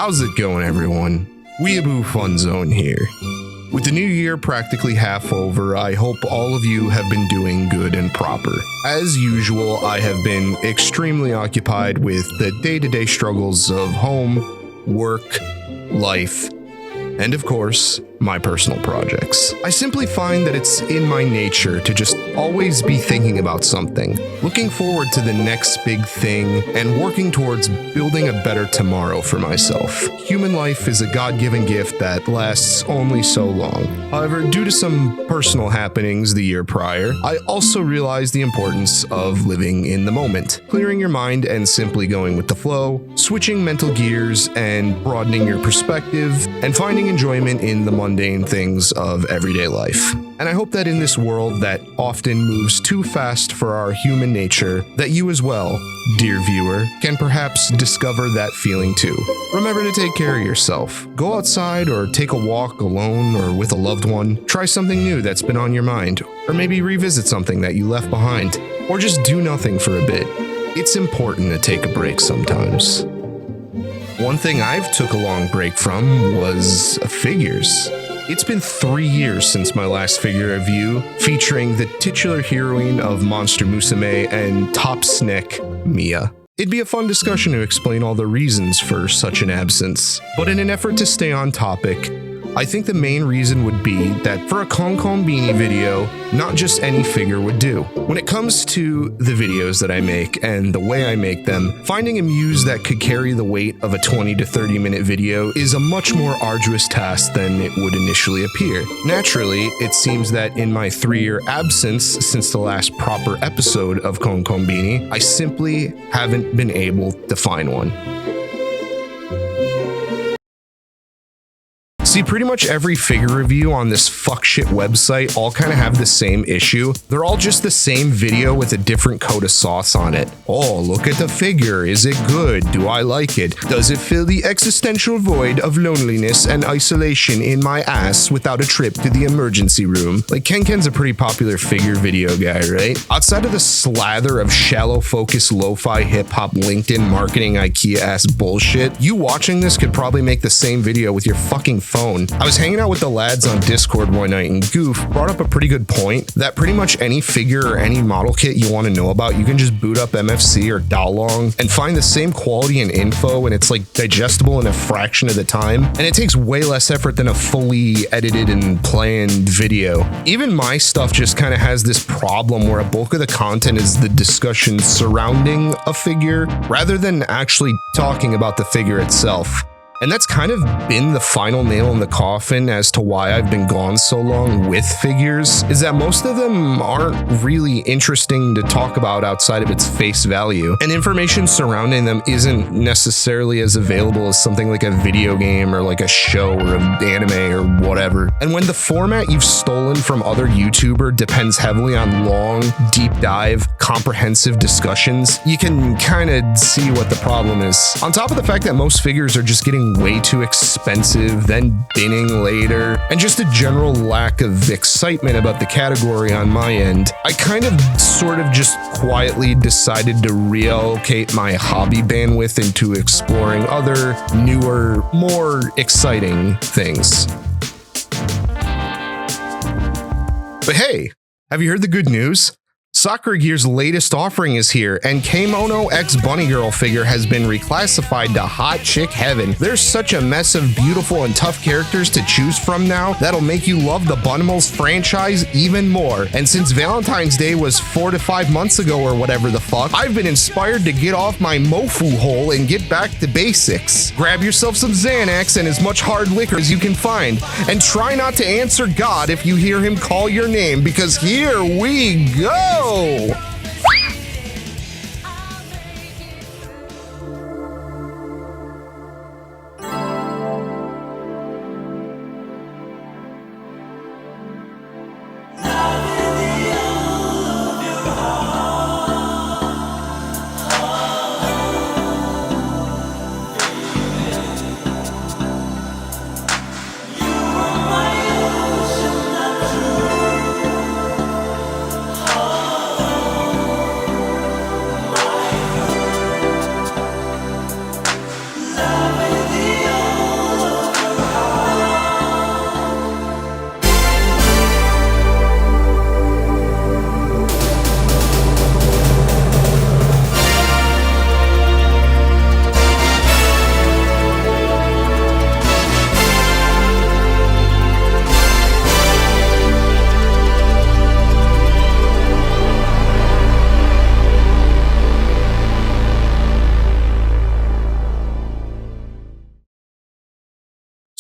How's it going, everyone? Weeaboo FUNZONE here. With the new year practically half over, I hope all of you have been doing good and proper. As usual, I have been extremely occupied with the day-to-day struggles of home, work, life, and of course, my personal projects. I simply find that it's in my nature to just always be thinking about something, looking forward to the next big thing, and working towards building a better tomorrow for myself. Human life is a God-given gift that lasts only so long. However, due to some personal happenings the year prior, I also realized the importance of living in the moment, clearing your mind and simply going with the flow, switching mental gears and broadening your perspective, and finding enjoyment in the mundane things of everyday life. And I hope that in this world that often moves too fast for our human nature, that you as well, dear viewer, can perhaps discover that feeling too. Remember to take care of yourself. Go outside or take a walk alone or with a loved one. Try something new that's been on your mind, or maybe revisit something that you left behind, or just do nothing for a bit. It's important to take a break sometimes. One thing I've took a long break from was figures. It's been 3 years since my last figure review, featuring the titular heroine of Monster Musume and top snick, Mia. It'd be a fun discussion to explain all the reasons for such an absence, but in an effort to stay on topic, I think the main reason would be that for a KonKonbini video, not just any figure would do. When it comes to the videos that I make and the way I make them, finding a muse that could carry the weight of a 20 to 30 minute video is a much more arduous task than it would initially appear. Naturally, it seems that in my 3-year absence since the last proper episode of KonKonbini, I simply haven't been able to find one. See, pretty much every figure review on this fuckshit website all kind of have the same issue. They're all just the same video with a different coat of sauce on it. Oh, look at the figure. Is it good? Do I like it? Does it fill the existential void of loneliness and isolation in my ass without a trip to the emergency room? Like, KonKon's a pretty popular figure video guy, right? Outside of the slather of shallow focus lo-fi hip-hop LinkedIn marketing IKEA-ass bullshit, you watching this could probably make the same video with your fucking phone. I was hanging out with the lads on Discord one night and Goof brought up a pretty good point that pretty much any figure or any model kit you want to know about, you can just boot up MFC or Dalong and find the same quality and info, and it's like digestible in a fraction of the time, and it takes way less effort than a fully edited and planned video. Even my stuff just kind of has this problem where a bulk of the content is the discussion surrounding a figure rather than actually talking about the figure itself. And that's kind of been the final nail in the coffin as to why I've been gone so long with figures, is that most of them aren't really interesting to talk about outside of its face value, and information surrounding them isn't necessarily as available as something like a video game or like a show or an anime or whatever. And when the format you've stolen from other YouTuber depends heavily on long, deep dive, comprehensive discussions, you can kind of see what the problem is. On top of the fact that most figures are just getting way too expensive, then binning later, and just a general lack of excitement about the category on my end, I kind of sort of just quietly decided to reallocate my hobby bandwidth into exploring other, newer, more exciting things. But hey, have you heard the good news? Sakura Gear's latest offering is here, and Kemono X Bunny Girl figure has been reclassified to hot chick heaven. There's such a mess of beautiful and tough characters to choose from now that'll make you love the Bunnimals franchise even more. And since Valentine's Day was 4 to 5 months ago or whatever the fuck, I've been inspired to get off my mofu hole and get back to basics. Grab yourself some Xanax and as much hard liquor as you can find, and try not to answer God if you hear him call your name, because here we go!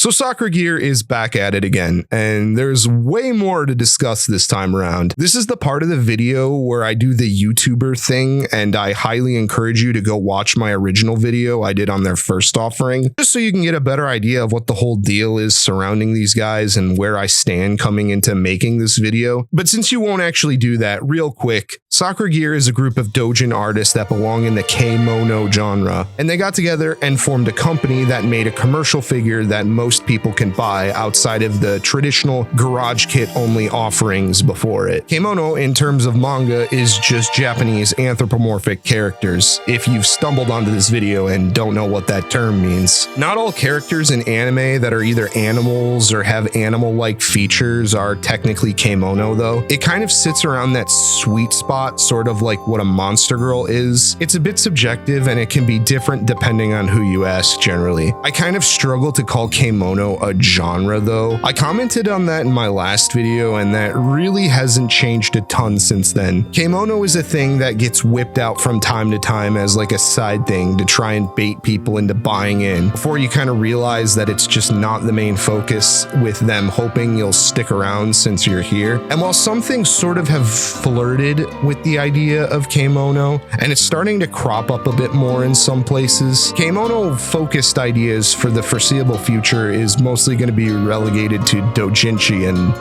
So Sakura Gear is back at it again, and there's way more to discuss this time around. This is the part of the video where I do the YouTuber thing, and I highly encourage you to go watch my original video I did on their first offering, just so you can get a better idea of what the whole deal is surrounding these guys and where I stand coming into making this video. But since you won't actually do that, real quick, Sakura Gear is a group of doujin artists that belong in the K-mono genre, and they got together and formed a company that made a commercial figure that most people can buy outside of the traditional garage kit only offerings before it. K-mono in terms of manga is just Japanese anthropomorphic characters, if you've stumbled onto this video and don't know what that term means. Not all characters in anime that are either animals or have animal-like features are technically K-mono though. It kind of sits around that sweet spot, sort of like what a monster girl is. It's a bit subjective and it can be different depending on who you ask generally. I kind of struggle to call K-mono a genre though. I commented on that in my last video and that really hasn't changed a ton since then. K-mono is a thing that gets whipped out from time to time as like a side thing to try and bait people into buying in before you kind of realize that it's just not the main focus, with them hoping you'll stick around since you're here. And while some things sort of have flirted with the idea of K-mono, and it's starting to crop up a bit more in some places, K-mono focused ideas for the foreseeable future is mostly going to be relegated to doujinshi and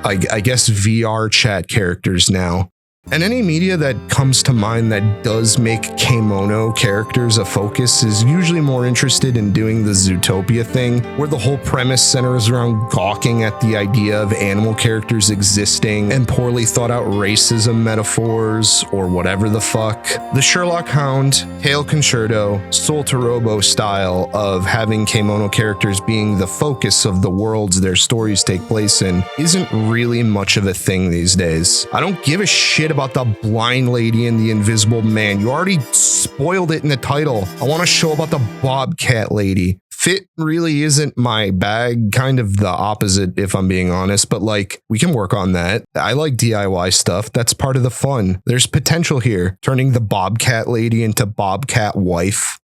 I guess VR chat characters now. And any media that comes to mind that does make K-mono characters a focus is usually more interested in doing the Zootopia thing, where the whole premise centers around gawking at the idea of animal characters existing and poorly thought out racism metaphors or whatever the fuck. The Sherlock Hound, Hail Concerto, Soul to Robo style of having K-mono characters being the focus of the worlds their stories take place in isn't really much of a thing these days. I don't give a shit about the blind lady and the invisible man. You already spoiled it in the title. I want a show about the bobcat lady. Fit really isn't my bag, kind of the opposite if I'm being honest, but like, we can work on that. I like DIY stuff. That's part of the fun. There's potential here, turning the bobcat lady into bobcat wife.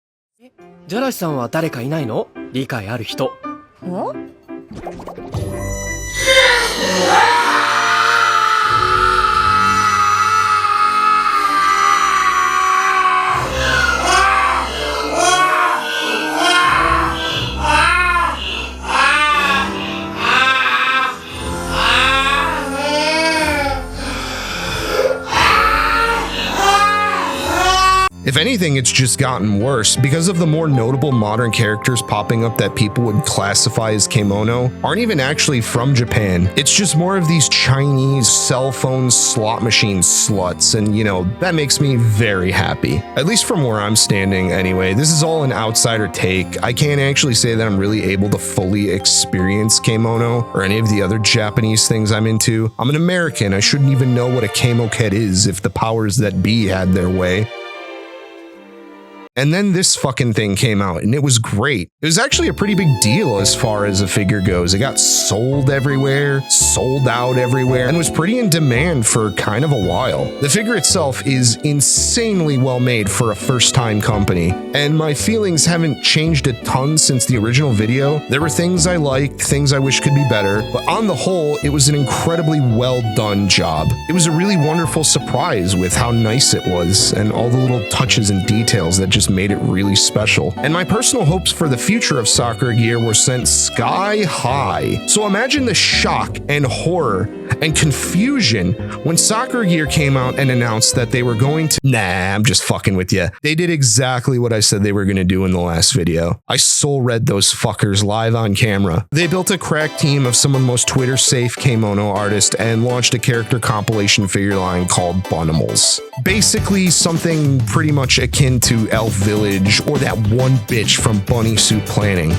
ジャラシさんは誰かいないの？理解ある人。If anything, it's just gotten worse because of the more notable modern characters popping up that people would classify as K-mono aren't even actually from Japan. It's just more of these Chinese cell phone slot machine sluts, and you know, that makes me very happy. At least from where I'm standing anyway. This is all an outsider take. I can't actually say that I'm really able to fully experience K-mono or any of the other Japanese things I'm into. I'm an American. I shouldn't even know what a K-moket is if the powers that be had their way. And then this fucking thing came out, and it was great. It was actually a pretty big deal as far as a figure goes. It got sold everywhere, sold out everywhere, and was pretty in demand for kind of a while. The figure itself is insanely well made for a first-time company, and my feelings haven't changed a ton since the original video. There were things I liked, things I wish could be better, but on the whole, it was an incredibly well done job. It was a really wonderful surprise with how nice it was, and all the little touches and details that just made it really special. And my personal hopes for the future of Sakura Gear were sent sky high. So imagine the shock and horror and confusion when Sakura Gear came out and announced that they were going to— Nah, I'm just fucking with you. They did exactly what I said they were going to do in the last video. I soul read those fuckers live on camera. They built a crack team of some of the most Twitter safe K-mono artists and launched a character compilation figure line called Bunnimals. Basically something pretty much akin to Elf Village or that one bitch from Bunny Suit Planning.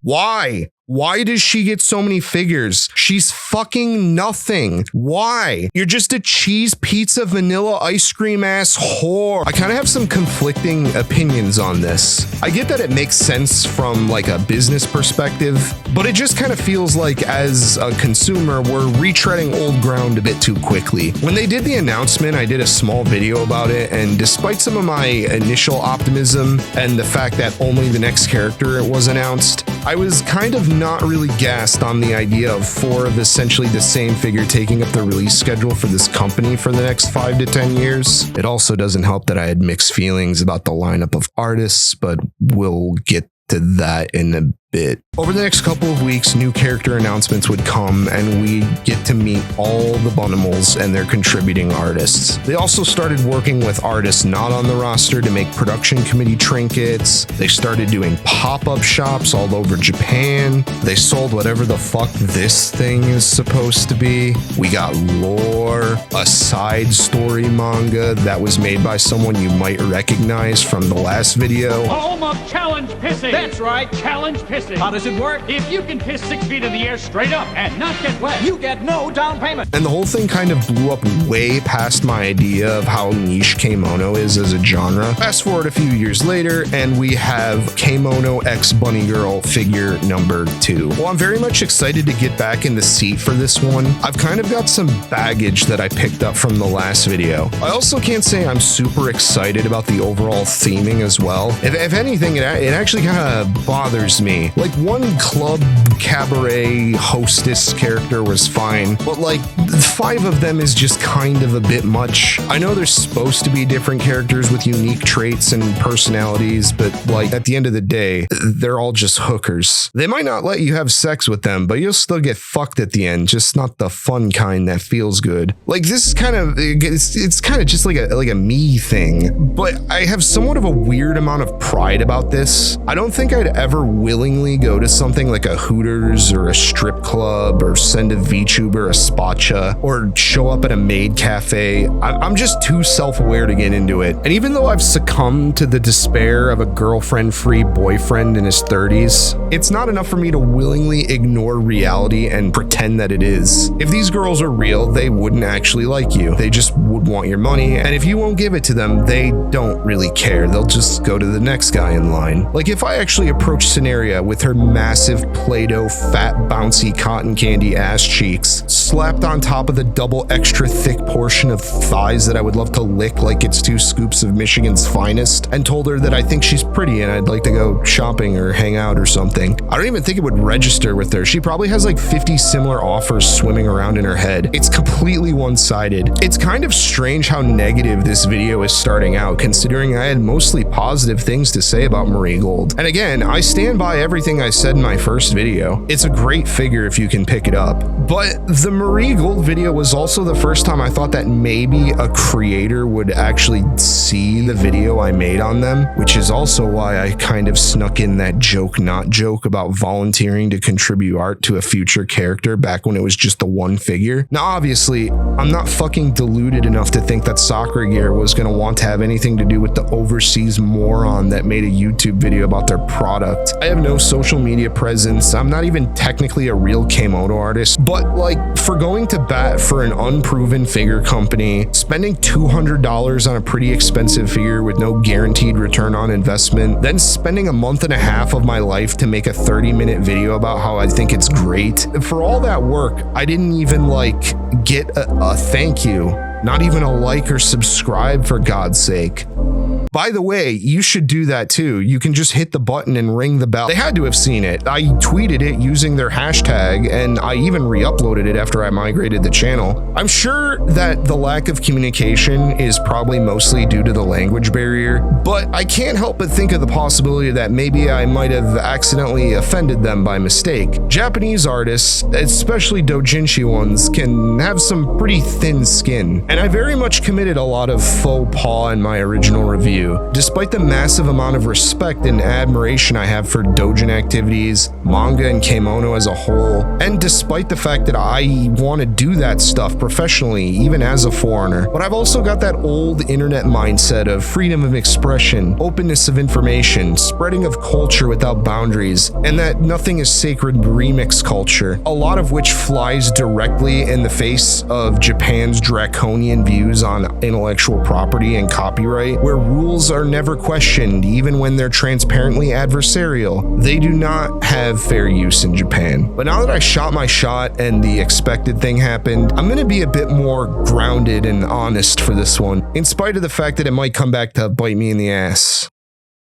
Why? Why does she get so many figures? She's fucking nothing. Why? You're just a cheese pizza vanilla ice cream ass whore. I kind of have some conflicting opinions on this. I get that it makes sense from like a business perspective, but it just kind of feels like as a consumer, we're retreading old ground a bit too quickly. When they did the announcement, I did a small video about it, and despite some of my initial optimism and the fact that only the next character was announced, I was kind of not really gassed on the idea of 4 of essentially the same figure taking up the release schedule for this company for the next 5 to 10 years. It also doesn't help that I had mixed feelings about the lineup of artists, but we'll get to that in a bit. Over the next couple of weeks, new character announcements would come and we'd get to meet all the Bunnimals and their contributing artists. They also started working with artists not on the roster to make production committee trinkets. They started doing pop-up shops all over Japan. They sold whatever the fuck this thing is supposed to be. We got lore, a side story manga that was made by someone you might recognize from the last video. Home of challenge pissing. That's right, challenge pissing. How does it work? If you can piss 6 feet in the air straight up and not get wet, you get no down payment. And the whole thing kind of blew up way past my idea of how niche Kemono is as a genre. Fast forward a few years later, and we have Kemono X Bunny Girl figure number 2. Well, I'm very much excited to get back in the seat for this one. I've kind of got some baggage that I picked up from the last video. I also can't say I'm super excited about the overall theming as well. If anything, it actually kind of bothers me. Like, one club cabaret hostess character was fine, but like 5 of them is just kind of a bit much. I know there's supposed to be different characters with unique traits and personalities, but like at the end of the day, they're all just hookers. They might not let you have sex with them, but you'll still get fucked at the end, just not the fun kind that feels good. Like, this is kind of, it's kind of just like a me thing, but I have somewhat of a weird amount of pride about this. I don't think I'd ever willingly go to something like a Hooters or a strip club or send a VTuber a spotcha or show up at a maid cafe. I'm just too self-aware to get into it. And even though I've succumbed to the despair of a girlfriend-free boyfriend in his 30s, it's not enough for me to willingly ignore reality and pretend that it is. If these girls are real, they wouldn't actually like you. They just would want your money, and if you won't give it to them, they don't really care. They'll just go to the next guy in line. Like, if I actually approach Scenaria with her massive Play-Doh fat bouncy cotton candy ass cheeks slapped on top of the double extra thick portion of thighs that I would love to lick like it's 2 scoops of Michigan's finest, and told her that I think she's pretty and I'd like to go shopping or hang out or something, I don't even think it would register with her. She probably has like 50 similar offers swimming around in her head. It's completely one-sided. It's kind of strange how negative this video is starting out, considering I had mostly positive things to say about Marie Gold. And again, I stand by everything I said in my first video. It's a great figure if you can pick it up. But the Marie Gold video was also the first time I thought that maybe a creator would actually see the video I made on them, which is also why I kind of snuck in that joke not joke about volunteering to contribute art to a future character back when it was just the one figure. Now obviously, I'm not fucking deluded enough to think that Sakura Gear was going to want to have anything to do with the overseas moron that made a YouTube video about their product. I have no social media presence. I'm not even technically a real Kemono artist, but like, for going to bat for an unproven figure company, spending $200 on a pretty expensive figure with no guaranteed return on investment, then spending a month and a half of my life to make a 30-minute video about how I think it's great. For all that work, I didn't even like get a thank you. Not even a like or subscribe, for God's sake. By the way, you should do that too. You can just hit the button and ring the bell. They had to have seen it. I tweeted it using their hashtag, and I even re-uploaded it after I migrated the channel. I'm sure that the lack of communication is probably mostly due to the language barrier, but I can't help but think of the possibility that maybe I might have accidentally offended them by mistake. Japanese artists, especially doujinshi ones, can have some pretty thin skin, and I very much committed a lot of faux pas in my original review. Despite the massive amount of respect and admiration I have for doujin activities, manga, and Kemono as a whole, and despite the fact that I want to do that stuff professionally, even as a foreigner, but I've also got that old internet mindset of freedom of expression, openness of information, spreading of culture without boundaries, and that nothing is sacred remix culture, a lot of which flies directly in the face of Japan's draconian views on intellectual property and copyright, where rules are never questioned even when they're transparently adversarial. They do not have fair use in Japan. But now that I shot my shot and the expected thing happened, I'm gonna be a bit more grounded and honest for this one, in spite of the fact that it might come back to bite me in the ass.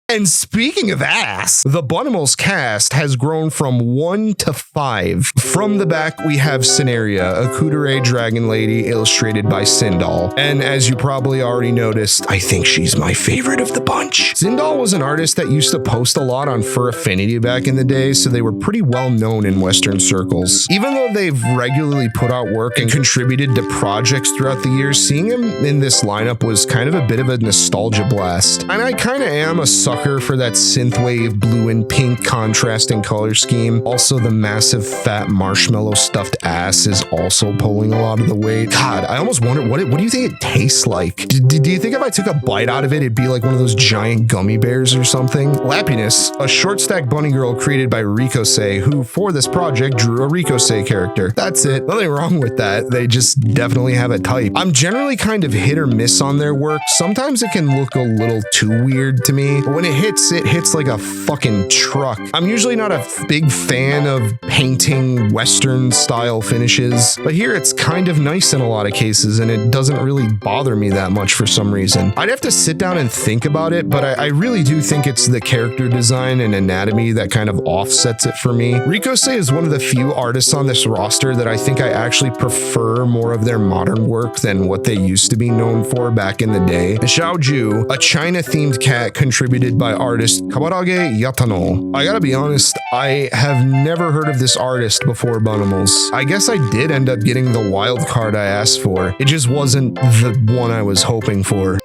And speaking of ass, the Bunnimals cast has grown from 1 to 5. From the back, we have Scenaria, a Kudere dragon lady illustrated by Sindal. And as you probably already noticed, I think she's my favorite of the bunch. Sindal was an artist that used to post a lot on Fur Affinity back in the day, so they were pretty well known in Western circles. Even though they've regularly put out work and contributed to projects throughout the years, seeing him in this lineup was kind of a bit of a nostalgia blast. And I kind of am a sucker for that synthwave blue and pink contrasting color scheme. Also, the massive fat marshmallow stuffed ass is also pulling a lot of the weight. God, I almost wonder, what do you think it tastes like? Do you think if I took a bite out of it, it'd be like one of those giant gummy bears or something? Lappiness, a short stack bunny girl created by Rikosei, who for this project drew a Rikosei character. That's it. Nothing wrong with that. They just definitely have a type. I'm generally kind of hit or miss on their work. Sometimes it can look a little too weird to me, but when it hits like a fucking truck. I'm usually not a big fan of painting Western style finishes, but here it's kind of nice in a lot of cases and it doesn't really bother me that much for some reason. I'd have to sit down and think about it, but I really do think it's the character design and anatomy that kind of offsets it for me. Rikosei is one of the few artists on this roster that I think I actually prefer more of their modern work than what they used to be known for back in the day. Xiaoju, a China-themed cat contributed by artist Kabarage Yatano. I gotta be honest, I have never heard of this artist before Bunnimals. I guess I did end up getting the wild card I asked for. It just wasn't the one I was hoping for.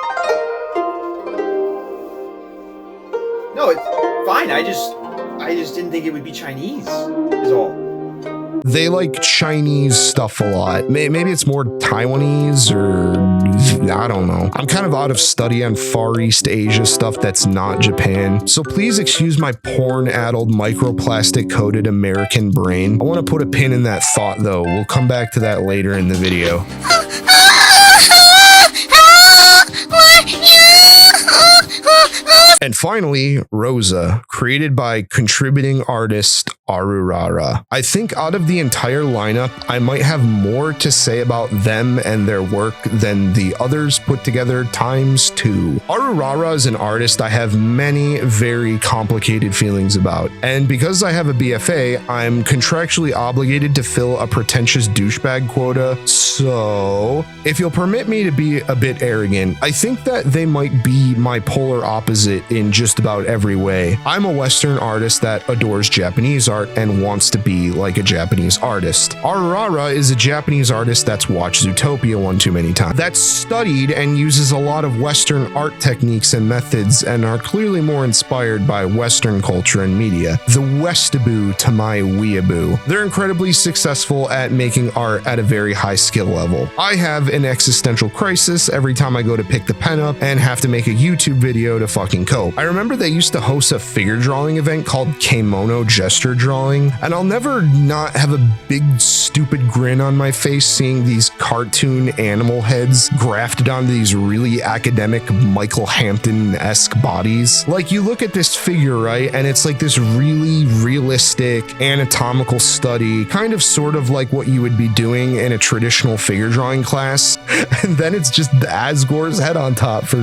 No, it's fine. I just didn't think it would be Chinese, is all. They like Chinese stuff a lot. Maybe it's more Taiwanese or I don't know. I'm kind of out of study on Far East Asia stuff that's not Japan. So please excuse my porn-addled microplastic-coated American brain. I want to put a pin in that thought though. We'll come back to that later in the video. And finally, Rosa, created by contributing artist Arurara. I think out of the entire lineup, I might have more to say about them and their work than the others put together times 2. Arurara is an artist I have many very complicated feelings about. And because I have a BFA, I'm contractually obligated to fill a pretentious douchebag quota. So, if you'll permit me to be a bit arrogant, I think that they might be my polar opposite in just about every way. I'm a Western artist that adores Japanese art and wants to be like a Japanese artist. Arurara is a Japanese artist that's watched Zootopia one too many times, that's studied and uses a lot of Western art techniques and methods and are clearly more inspired by Western culture and media. The Westaboo to my weeaboo. They're incredibly successful at making art at a very high skill level. I have an existential crisis every time I go to pick the pen up and have to make a YouTube video to fucking cope. I remember they used to host a figure drawing event called Kemono Gesture Drawing, and I'll never not have a big stupid grin on my face seeing these cartoon animal heads grafted onto these really academic Michael Hampton-esque bodies. Like, you look at this figure, right, and it's like this really realistic anatomical study, kind of sort of like what you would be doing in a traditional figure drawing class, and then it's just Asgore's head on top for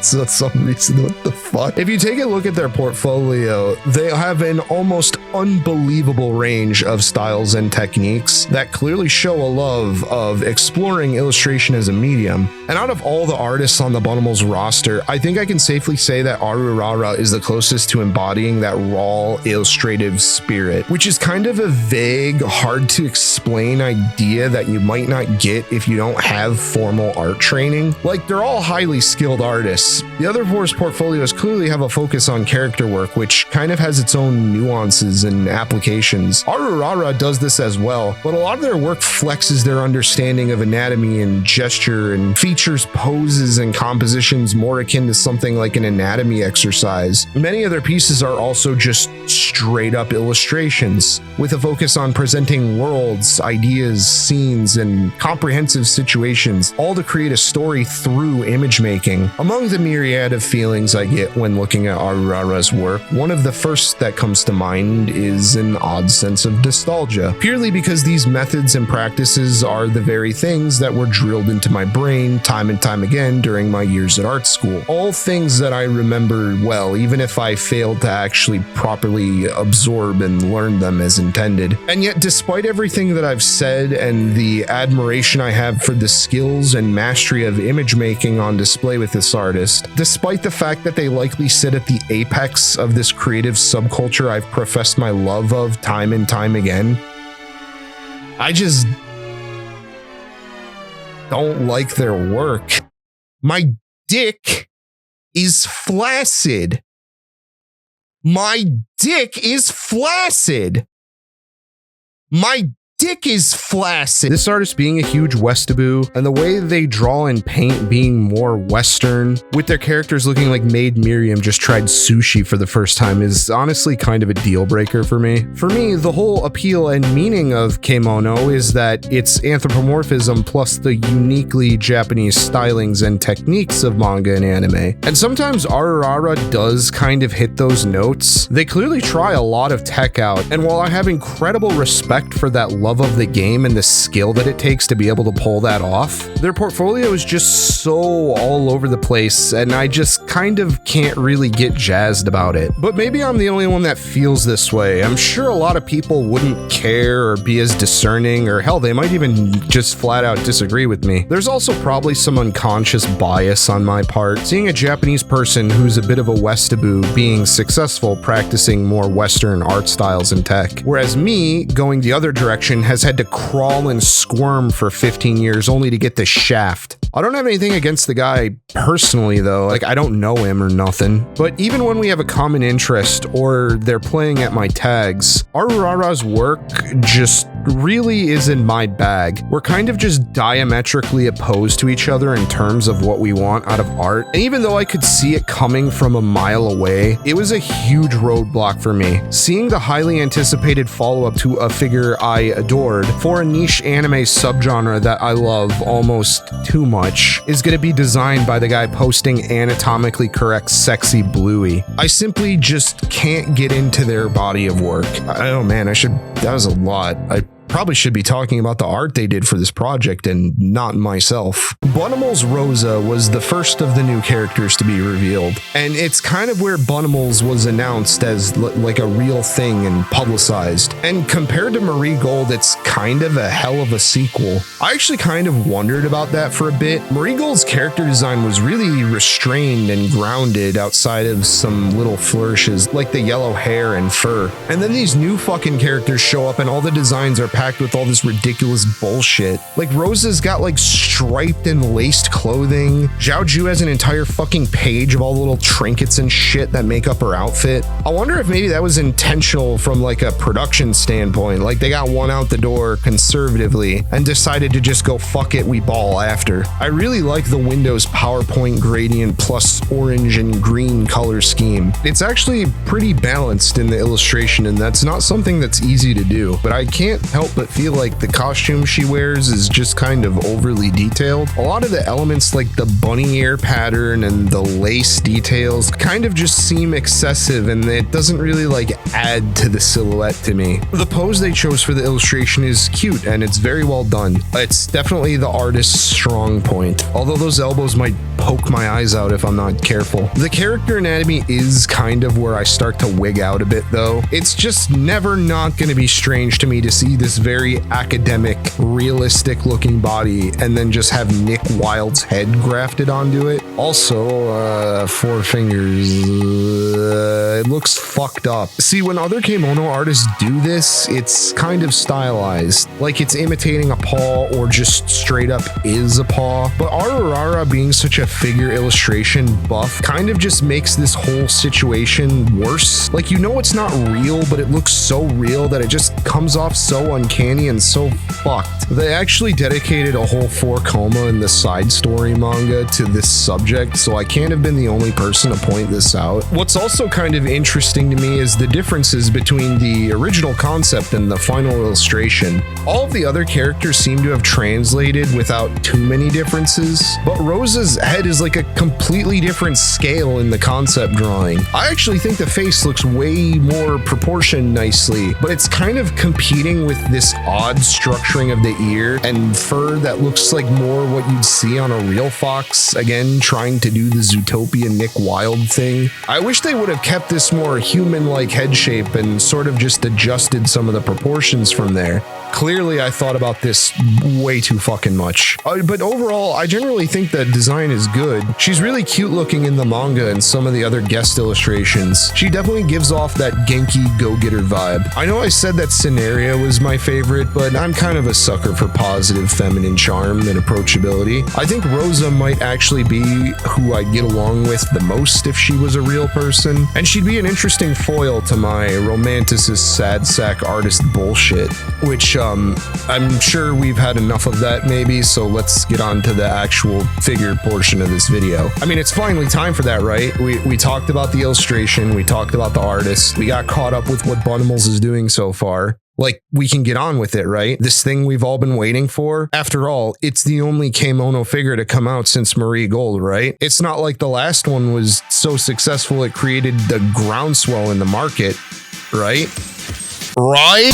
some reason. What the fuck? If you take a look at their portfolio, they have an almost unbelievable range of styles and techniques that clearly show a love of exploring illustration as a medium. And out of all the artists on the Bunnimals roster, I think I can safely say that Arurara is the closest to embodying that raw illustrative spirit, which is kind of a vague, hard to explain idea that you might not get if you don't have formal art training. Like, they're all highly skilled artists. The other four's portfolios clearly have a focus on character work, which kind of has its own nuances and applications. Arurara does this as well, but a lot of their work flexes their understanding of anatomy and gesture and features poses and compositions more akin to something like an anatomy exercise. Many of their pieces are also just straight up illustrations, with a focus on presenting worlds, ideas, scenes, and comprehensive situations, all to create a story through image making. Among the myriad of feelings I get when looking at Arurara's work, one of the first that comes to mind is an odd sense of nostalgia, purely because these methods and practices are the very things that were drilled into my brain time and time again during my years at art school. All things that I remember well, even if I failed to actually properly absorb and learn them as intended. And yet, despite everything that I've said and the admiration I have for the skills and mastery of image making on display with this artist, despite the fact that they likely sit at the apex of this creative subculture I've professed my love of time and time again, I just don't like their work. My dick is flaccid. My dick is flaccid. My dick is flaccid. This artist being a huge Westaboo, and the way they draw and paint being more Western, with their characters looking like Maid Miriam just tried sushi for the first time, is honestly kind of a deal breaker for me. For me, the whole appeal and meaning of Kemono is that it's anthropomorphism plus the uniquely Japanese stylings and techniques of manga and anime. And sometimes Ararara does kind of hit those notes. They clearly try a lot of tech out, and while I have incredible respect for that love of the game and the skill that it takes to be able to pull that off, their portfolio is just so all over the place, and I just kind of can't really get jazzed about it. But maybe I'm the only one that feels this way. I'm sure a lot of people wouldn't care or be as discerning, or hell, they might even just flat out disagree with me. There's also probably some unconscious bias on my part, seeing a Japanese person who's a bit of a Westaboo being successful practicing more Western art styles and tech, whereas me, going the other direction, has had to crawl and squirm for 15 years only to get the shaft. I don't have anything against the guy personally though, like I don't know him or nothing, but even when we have a common interest or they're playing at my tags, Ararara's work just really is in my bag. We're kind of just diametrically opposed to each other in terms of what we want out of art, and even though I could see it coming from a mile away, it was a huge roadblock for me. Seeing the highly anticipated follow-up to a figure I adored for a niche anime subgenre that I love almost too much is going to be designed by the guy posting anatomically correct sexy bluey. I simply just can't get into their body of work. Oh man, that was a lot. I probably should be talking about the art they did for this project and not myself. Bunnimals Rosa was the first of the new characters to be revealed, and it's kind of where Bunnimals was announced as like a real thing and publicized. And compared to Marie Gold, it's kind of a hell of a sequel. I actually kind of wondered about that for a bit. Marie Gold's character design was really restrained and grounded outside of some little flourishes like the yellow hair and fur. And then these new fucking characters show up and all the designs are packed with all this ridiculous bullshit. Like Rosa's got like striped and laced clothing. Zhao Ju has an entire fucking page of all the little trinkets and shit that make up her outfit. I wonder if maybe that was intentional from like a production standpoint. Like they got one out the door conservatively and decided to just go fuck it, we ball after. I really like the Windows PowerPoint gradient plus orange and green color scheme. It's actually pretty balanced in the illustration, and that's not something that's easy to do, but I can't help but feel like the costume she wears is just kind of overly detailed. A lot of the elements like the bunny ear pattern and the lace details kind of just seem excessive, and it doesn't really like add to the silhouette to me. The pose they chose for the illustration is cute and it's very well done. It's definitely the artist's strong point, although those elbows might poke my eyes out if I'm not careful. The character anatomy is kind of where I start to wig out a bit though. It's just never not going to be strange to me to see this very academic, realistic looking body and then just have Nick Wilde's head grafted onto it. Also, 4 fingers. It looks fucked up. See, when other Kemono artists do this, it's kind of stylized, like it's imitating a paw or just straight up is a paw. But Ararara being such a figure illustration buff kind of just makes this whole situation worse. Like, you know it's not real, but it looks so real that it just comes off so uncanny and so fucked. They actually dedicated a whole 4 coma in the side story manga to this subject, so I can't have been the only person to point this out. What's also kind of interesting to me is the differences between the original concept and the final illustration. All of the other characters seem to have translated without too many differences, but Rosa's head is like a completely different scale in the concept drawing. I actually think the face looks way more proportioned nicely, but it's kind of competing with this odd structuring of the ear and fur that looks like more what you'd see on a real fox, again trying to do the Zootopia Nick Wilde thing. I wish they would have kept this more human-like head shape and sort of just adjusted some of the proportions from there. Clearly, I thought about this way too fucking much. But overall, I generally think the design is good. She's really cute looking in the manga and some of the other guest illustrations. She definitely gives off that Genki go-getter vibe. I know I said that Scenario was my favorite, but I'm kind of a sucker for positive feminine charm and approachability. I think Rosa might actually be who I'd get along with the most if she was a real person, and she'd be an interesting foil to my romanticist sad sack artist bullshit, which I'm sure we've had enough of that maybe, so let's get on to the actual figure portion of this video. I mean, it's finally time for that, right? We talked about the illustration, we talked about the artist, we got caught up with what Bunnimals is doing so far. Like, we can get on with it, right? This thing we've all been waiting for. After all, it's the only Kemono figure to come out since Marie Gold, right? It's not like the last one was so successful it created the groundswell in the market, right? Right?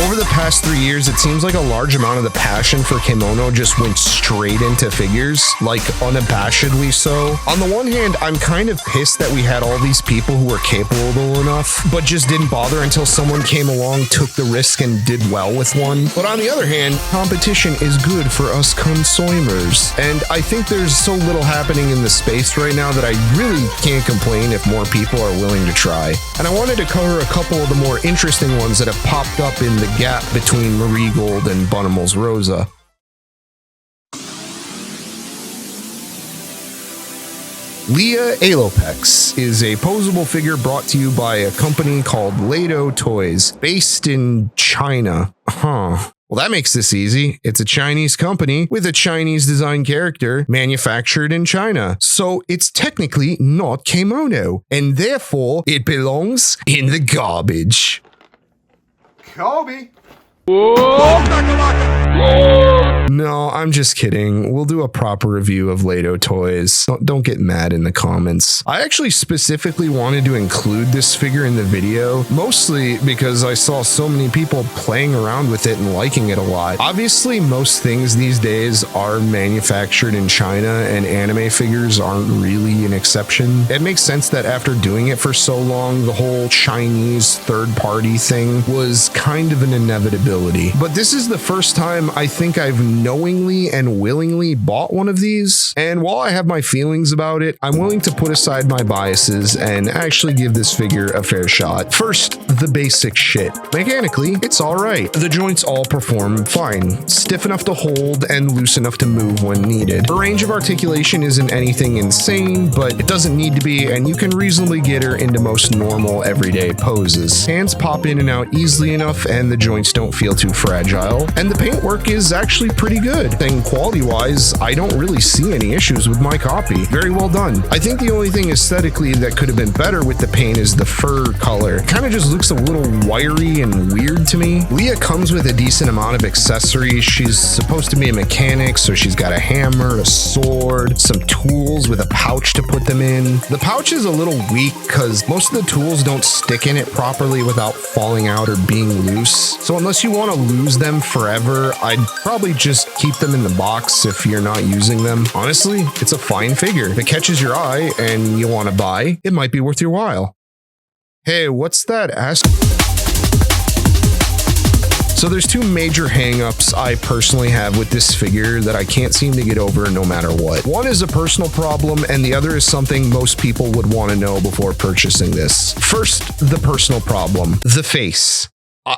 Over the past 3 years, it seems like a large amount of the passion for kimono just went straight into figures, like unabashedly so. On the one hand, I'm kind of pissed that we had all these people who were capable enough, but just didn't bother until someone came along, took the risk, and did well with one. But on the other hand, competition is good for us consumers, and I think there's so little happening in the space right now that I really can't complain if more people are willing to try. And I wanted to cover a couple of the more interesting ones that have popped up in the gap between Marie Gold and Bunnimals Rosa. Leah Alopex is a posable figure brought to you by a company called Lado Toys, based in China. Well, that makes this easy. It's a Chinese company with a Chinese design character manufactured in China. So it's technically not kimono, and therefore it belongs in the garbage. Kobe. No, I'm just kidding. We'll do a proper review of Lado Toys. Don't get mad in the comments. I actually specifically wanted to include this figure in the video, mostly because I saw so many people playing around with it and liking it a lot. Obviously, most things these days are manufactured in China, and anime figures aren't really an exception. It makes sense that after doing it for so long, the whole Chinese third-party thing was kind of an inevitability. But this is the first time I think I've knowingly and willingly bought one of these, and while I have my feelings about it, I'm willing to put aside my biases and actually give this figure a fair shot. First, the basic shit. Mechanically, it's alright. The joints all perform fine, stiff enough to hold and loose enough to move when needed. The range of articulation isn't anything insane, but it doesn't need to be, and you can reasonably get her into most normal everyday poses. Hands pop in and out easily enough, and the joints don't feel too fragile, and the paintwork is actually pretty good. And quality-wise, I don't really see any issues with my copy. Very well done. I think the only thing aesthetically that could have been better with the paint is the fur color. It kind of just looks a little wiry and weird to me. Leah comes with a decent amount of accessories. She's supposed to be a mechanic, so she's got a hammer, a sword, some tools with a pouch to put them in. The pouch is a little weak because most of the tools don't stick in it properly without falling out or being loose. So unless you want to lose them forever, I'd probably just keep them in the box if you're not using them. Honestly, it's a fine figure. If it catches your eye and you want to buy, it might be worth your while. Hey, what's that ass? So there's two major hangups I personally have with this figure that I can't seem to get over no matter what. One is a personal problem, and the other is something most people would want to know before purchasing this. First, the personal problem. The face.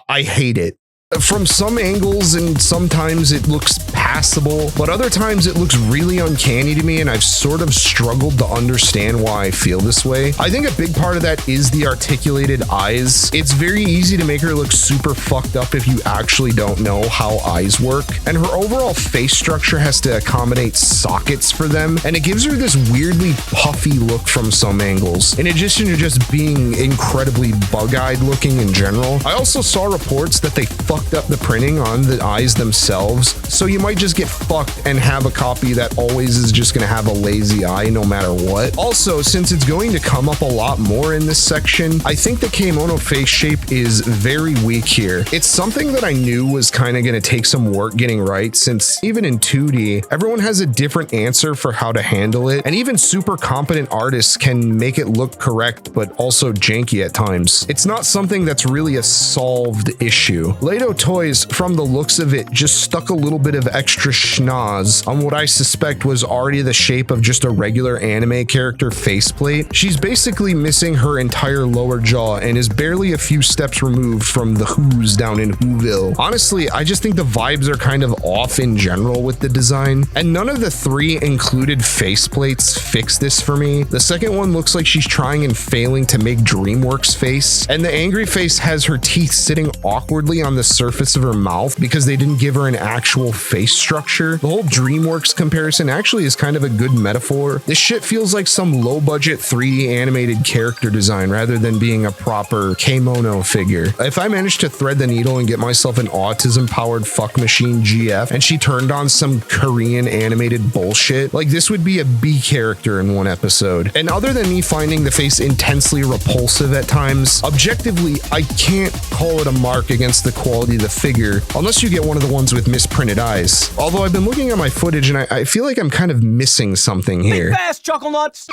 I hate it. From some angles and sometimes it looks passable, but other times it looks really uncanny to me and I've sort of struggled to understand why I feel this way. I think a big part of that is the articulated eyes. It's very easy to make her look super fucked up if you actually don't know how eyes work, and her overall face structure has to accommodate sockets for them, and it gives her this weirdly puffy look from some angles, in addition to just being incredibly bug-eyed looking in general. I also saw reports that they fucked up the printing on the eyes themselves, so you might just get fucked and have a copy that always is just going to have a lazy eye no matter what. Also, since it's going to come up a lot more in this section, I think the kimono face shape is very weak here. It's something that I knew was kind of going to take some work getting right, since even in 2D, everyone has a different answer for how to handle it, and even super competent artists can make it look correct but also janky at times. It's not something that's really a solved issue. Lato Toys, from the looks of it, just stuck a little bit of extra schnoz on what I suspect was already the shape of just a regular anime character faceplate. She's basically missing her entire lower jaw and is barely a few steps removed from the Who's down in Whoville. Honestly, I just think the vibes are kind of off in general with the design, and none of the 3 included faceplates fix this for me. The second one looks like she's trying and failing to make DreamWorks face, and the angry face has her teeth sitting awkwardly on the surface of her mouth because they didn't give her an actual face structure. The whole DreamWorks comparison actually is kind of a good metaphor. This shit feels like some low-budget 3D animated character design rather than being a proper kimono figure. If I managed to thread the needle and get myself an autism-powered fuck machine GF and she turned on some Korean animated bullshit, like this would be a B character in one episode. And other than me finding the face intensely repulsive at times, objectively, I can't call it a mark against the quality of the figure, unless you get one of the ones with misprinted eyes. Although I've been looking at my footage and I feel like I'm kind of missing something here. Big fast, chuckle nuts!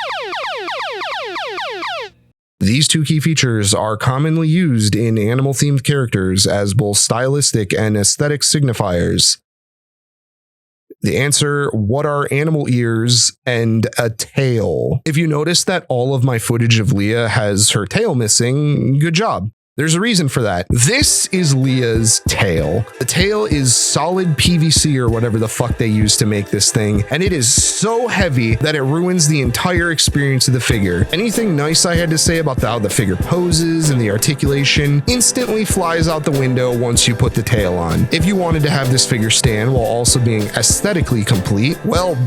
These 2 key features are commonly used in animal-themed characters as both stylistic and aesthetic signifiers. The answer, what are animal ears and a tail? If you notice that all of my footage of Leah has her tail missing, good job. There's a reason for that. This is Leah's tail. The tail is solid PVC or whatever the fuck they use to make this thing, and it is so heavy that it ruins the entire experience of the figure. Anything nice I had to say about how the figure poses and the articulation instantly flies out the window once you put the tail on. If you wanted to have this figure stand while also being aesthetically complete, well,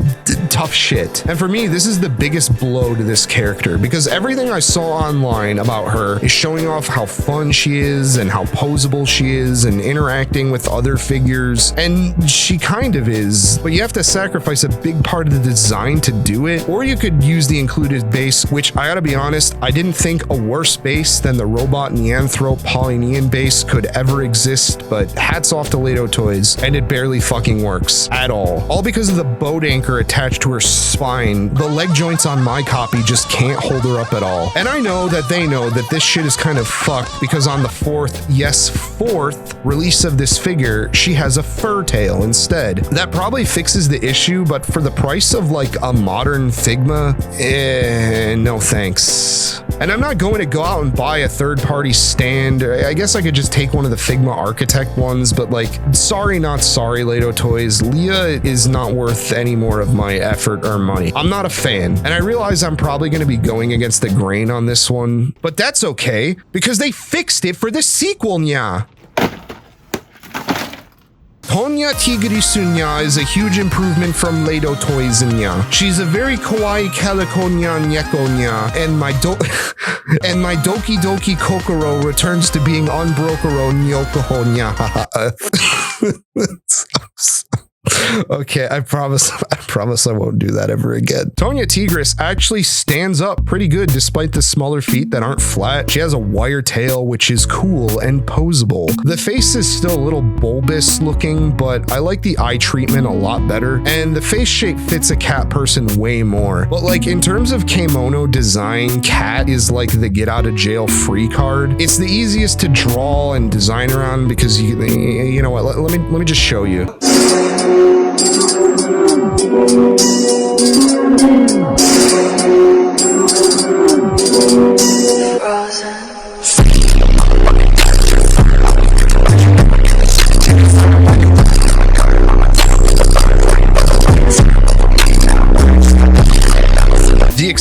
tough shit. And for me, this is the biggest blow to this character, because everything I saw online about her is showing off how fun she is and how posable she is and interacting with other figures, and she kind of is, but you have to sacrifice a big part of the design to do it. Or you could use the included base, which I gotta be honest, I didn't think a worse base than the Robot Neanthrope Polynean base could ever exist, but hats off to Lato Toys, and it barely fucking works at all because of the boat anchor attached to her spine. The leg joints on my copy just can't hold her up at all, and I know that they know that this shit is kind of fucked, because on the 4th, yes, 4th release of this figure, she has a fur tail instead. That probably fixes the issue, but for the price of like a modern Figma, no thanks. And I'm not going to go out and buy a third-party stand. I guess I could just take one of the Figma Architect ones, but like, sorry not sorry, Lato Toys. Leah is not worth any more of my effort or money. I'm not a fan, and I realize I'm probably going to be going against the grain on this one, but that's okay, because they fixed it for the sequel, nya. Tonya Tigrisunya is a huge improvement from Lato Toys nya. She's a very kawaii caliconya nyekonya, and my Doki Doki Kokoro returns to being unbrokero nyokohonya. Okay, I promise I won't do that ever again. Tonya Tigris actually stands up pretty good despite the smaller feet that aren't flat. She has a wire tail, which is cool and posable. The face is still a little bulbous looking, but I like the eye treatment a lot better, and the face shape fits a cat person way more. But like, in terms of kimono design, cat is like the get out of jail free card. It's the easiest to draw and design around because you know what, let me just show you.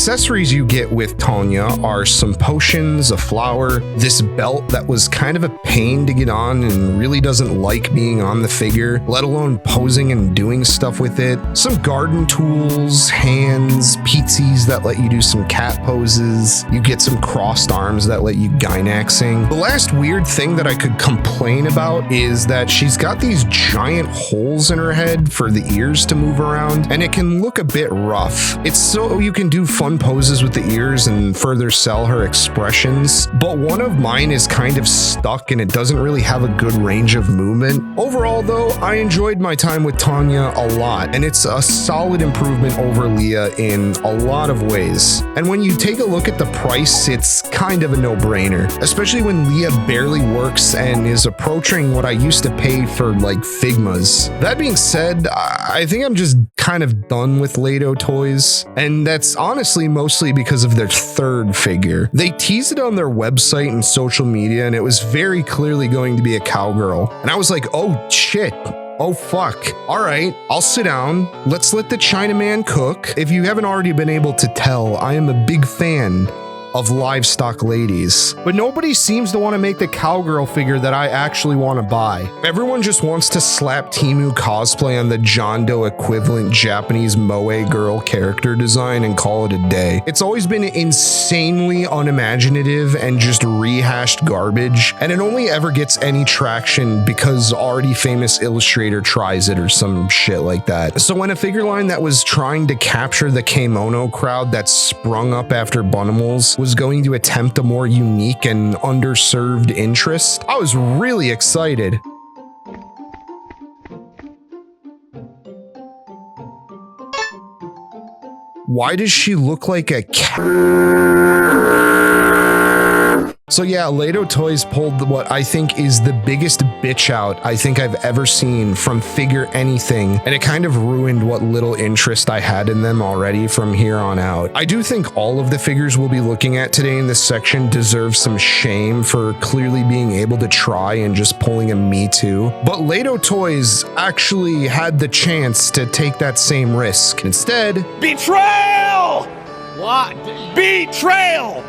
accessories you get with Tanya are some potions, a flower, this belt that was kind of a pain to get on and really doesn't like being on the figure, let alone posing and doing stuff with it, some garden tools, hands, pieces that let you do some cat poses, you get some crossed arms that let you gynaxing. The last weird thing that I could complain about is that she's got these giant holes in her head for the ears to move around, and it can look a bit rough. It's so you can do fun poses with the ears and further sell her expressions, but one of mine is kind of stuck and it doesn't really have a good range of movement. Overall though, I enjoyed my time with Tanya a lot, and it's a solid improvement over Leah in a lot of ways. And when you take a look at the price, it's kind of a no-brainer, especially when Leah barely works and is approaching what I used to pay for like Figmas. That being said, I think I'm just kind of done with Lato toys, and that's honestly mostly because of their third figure. They teased it on their website and social media, and it was very clearly going to be a cowgirl. And I was like, oh shit. Oh fuck. All right, I'll sit down. Let's let the Chinaman cook. If you haven't already been able to tell, I am a big fan of livestock ladies, but nobody seems to want to make the cowgirl figure that I actually want to buy. Everyone just wants to slap Temu cosplay on the John Doe equivalent Japanese moe girl character design and call it a day. It's always been insanely unimaginative and just rehashed garbage, and it only ever gets any traction because already famous illustrator tries it or some shit like that. So when a figure line that was trying to capture the kimono crowd that sprung up after Bunnimals was going to attempt a more unique and underserved interest, I was really excited. Why does she look like a cat? So yeah, Lato Toys pulled what I think is the biggest bitch out I think I've ever seen from figure anything, and it kind of ruined what little interest I had in them already from here on out. I do think all of the figures we'll be looking at today in this section deserve some shame for clearly being able to try and just pulling a me too, but Lato Toys actually had the chance to take that same risk. Instead, Betrayal! What? Betrayal!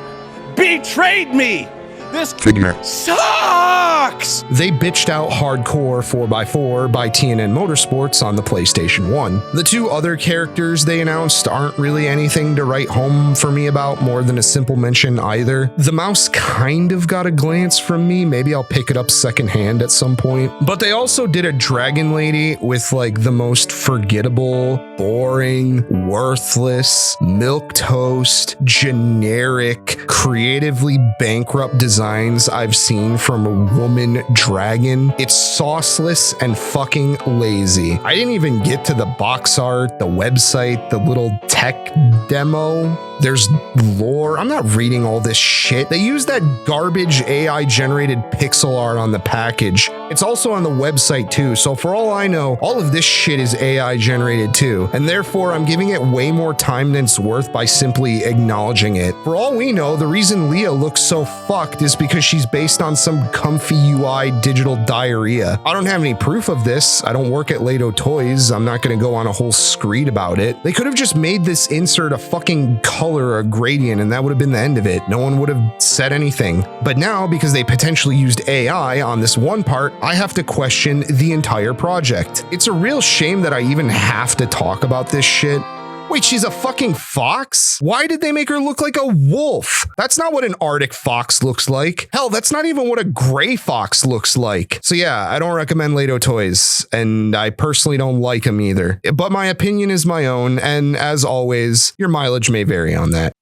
Betrayed me! This figure sucks! They bitched out hardcore 4x4 by TNN Motorsports on the PlayStation 1. The two other characters they announced aren't really anything to write home for me about more than a simple mention either. The mouse kind of got a glance from me, maybe I'll pick it up secondhand at some point. But they also did a dragon lady with like the most forgettable, boring, worthless, milquetoast, generic, creatively bankrupt designs I've seen from a woman dragon. It's sauceless and fucking lazy. I didn't even get to the box art, the website, the little tech demo. There's lore. I'm not reading all this shit. They use that garbage AI generated pixel art on the package. It's also on the website too, so for all I know, all of this shit is AI generated too, and therefore I'm giving it way more time than it's worth by simply acknowledging it. For all we know, the reason Leah looks so fucked is because she's based on some comfy UI digital diarrhea. I don't have any proof of this. I don't work at Lato Toys. I'm not gonna go on a whole screed about it. They could have just made this insert a fucking color or a gradient and that would have been the end of it. No one would have said anything. But now, because they potentially used AI on this one part, I have to question the entire project. It's a real shame that I even have to talk about this shit. Wait, she's a fucking fox? Why did they make her look like a wolf? That's not what an Arctic fox looks like. Hell, that's not even what a gray fox looks like. So yeah, I don't recommend Lato Toys, and I personally don't like them either. But my opinion is my own, and as always, your mileage may vary on that.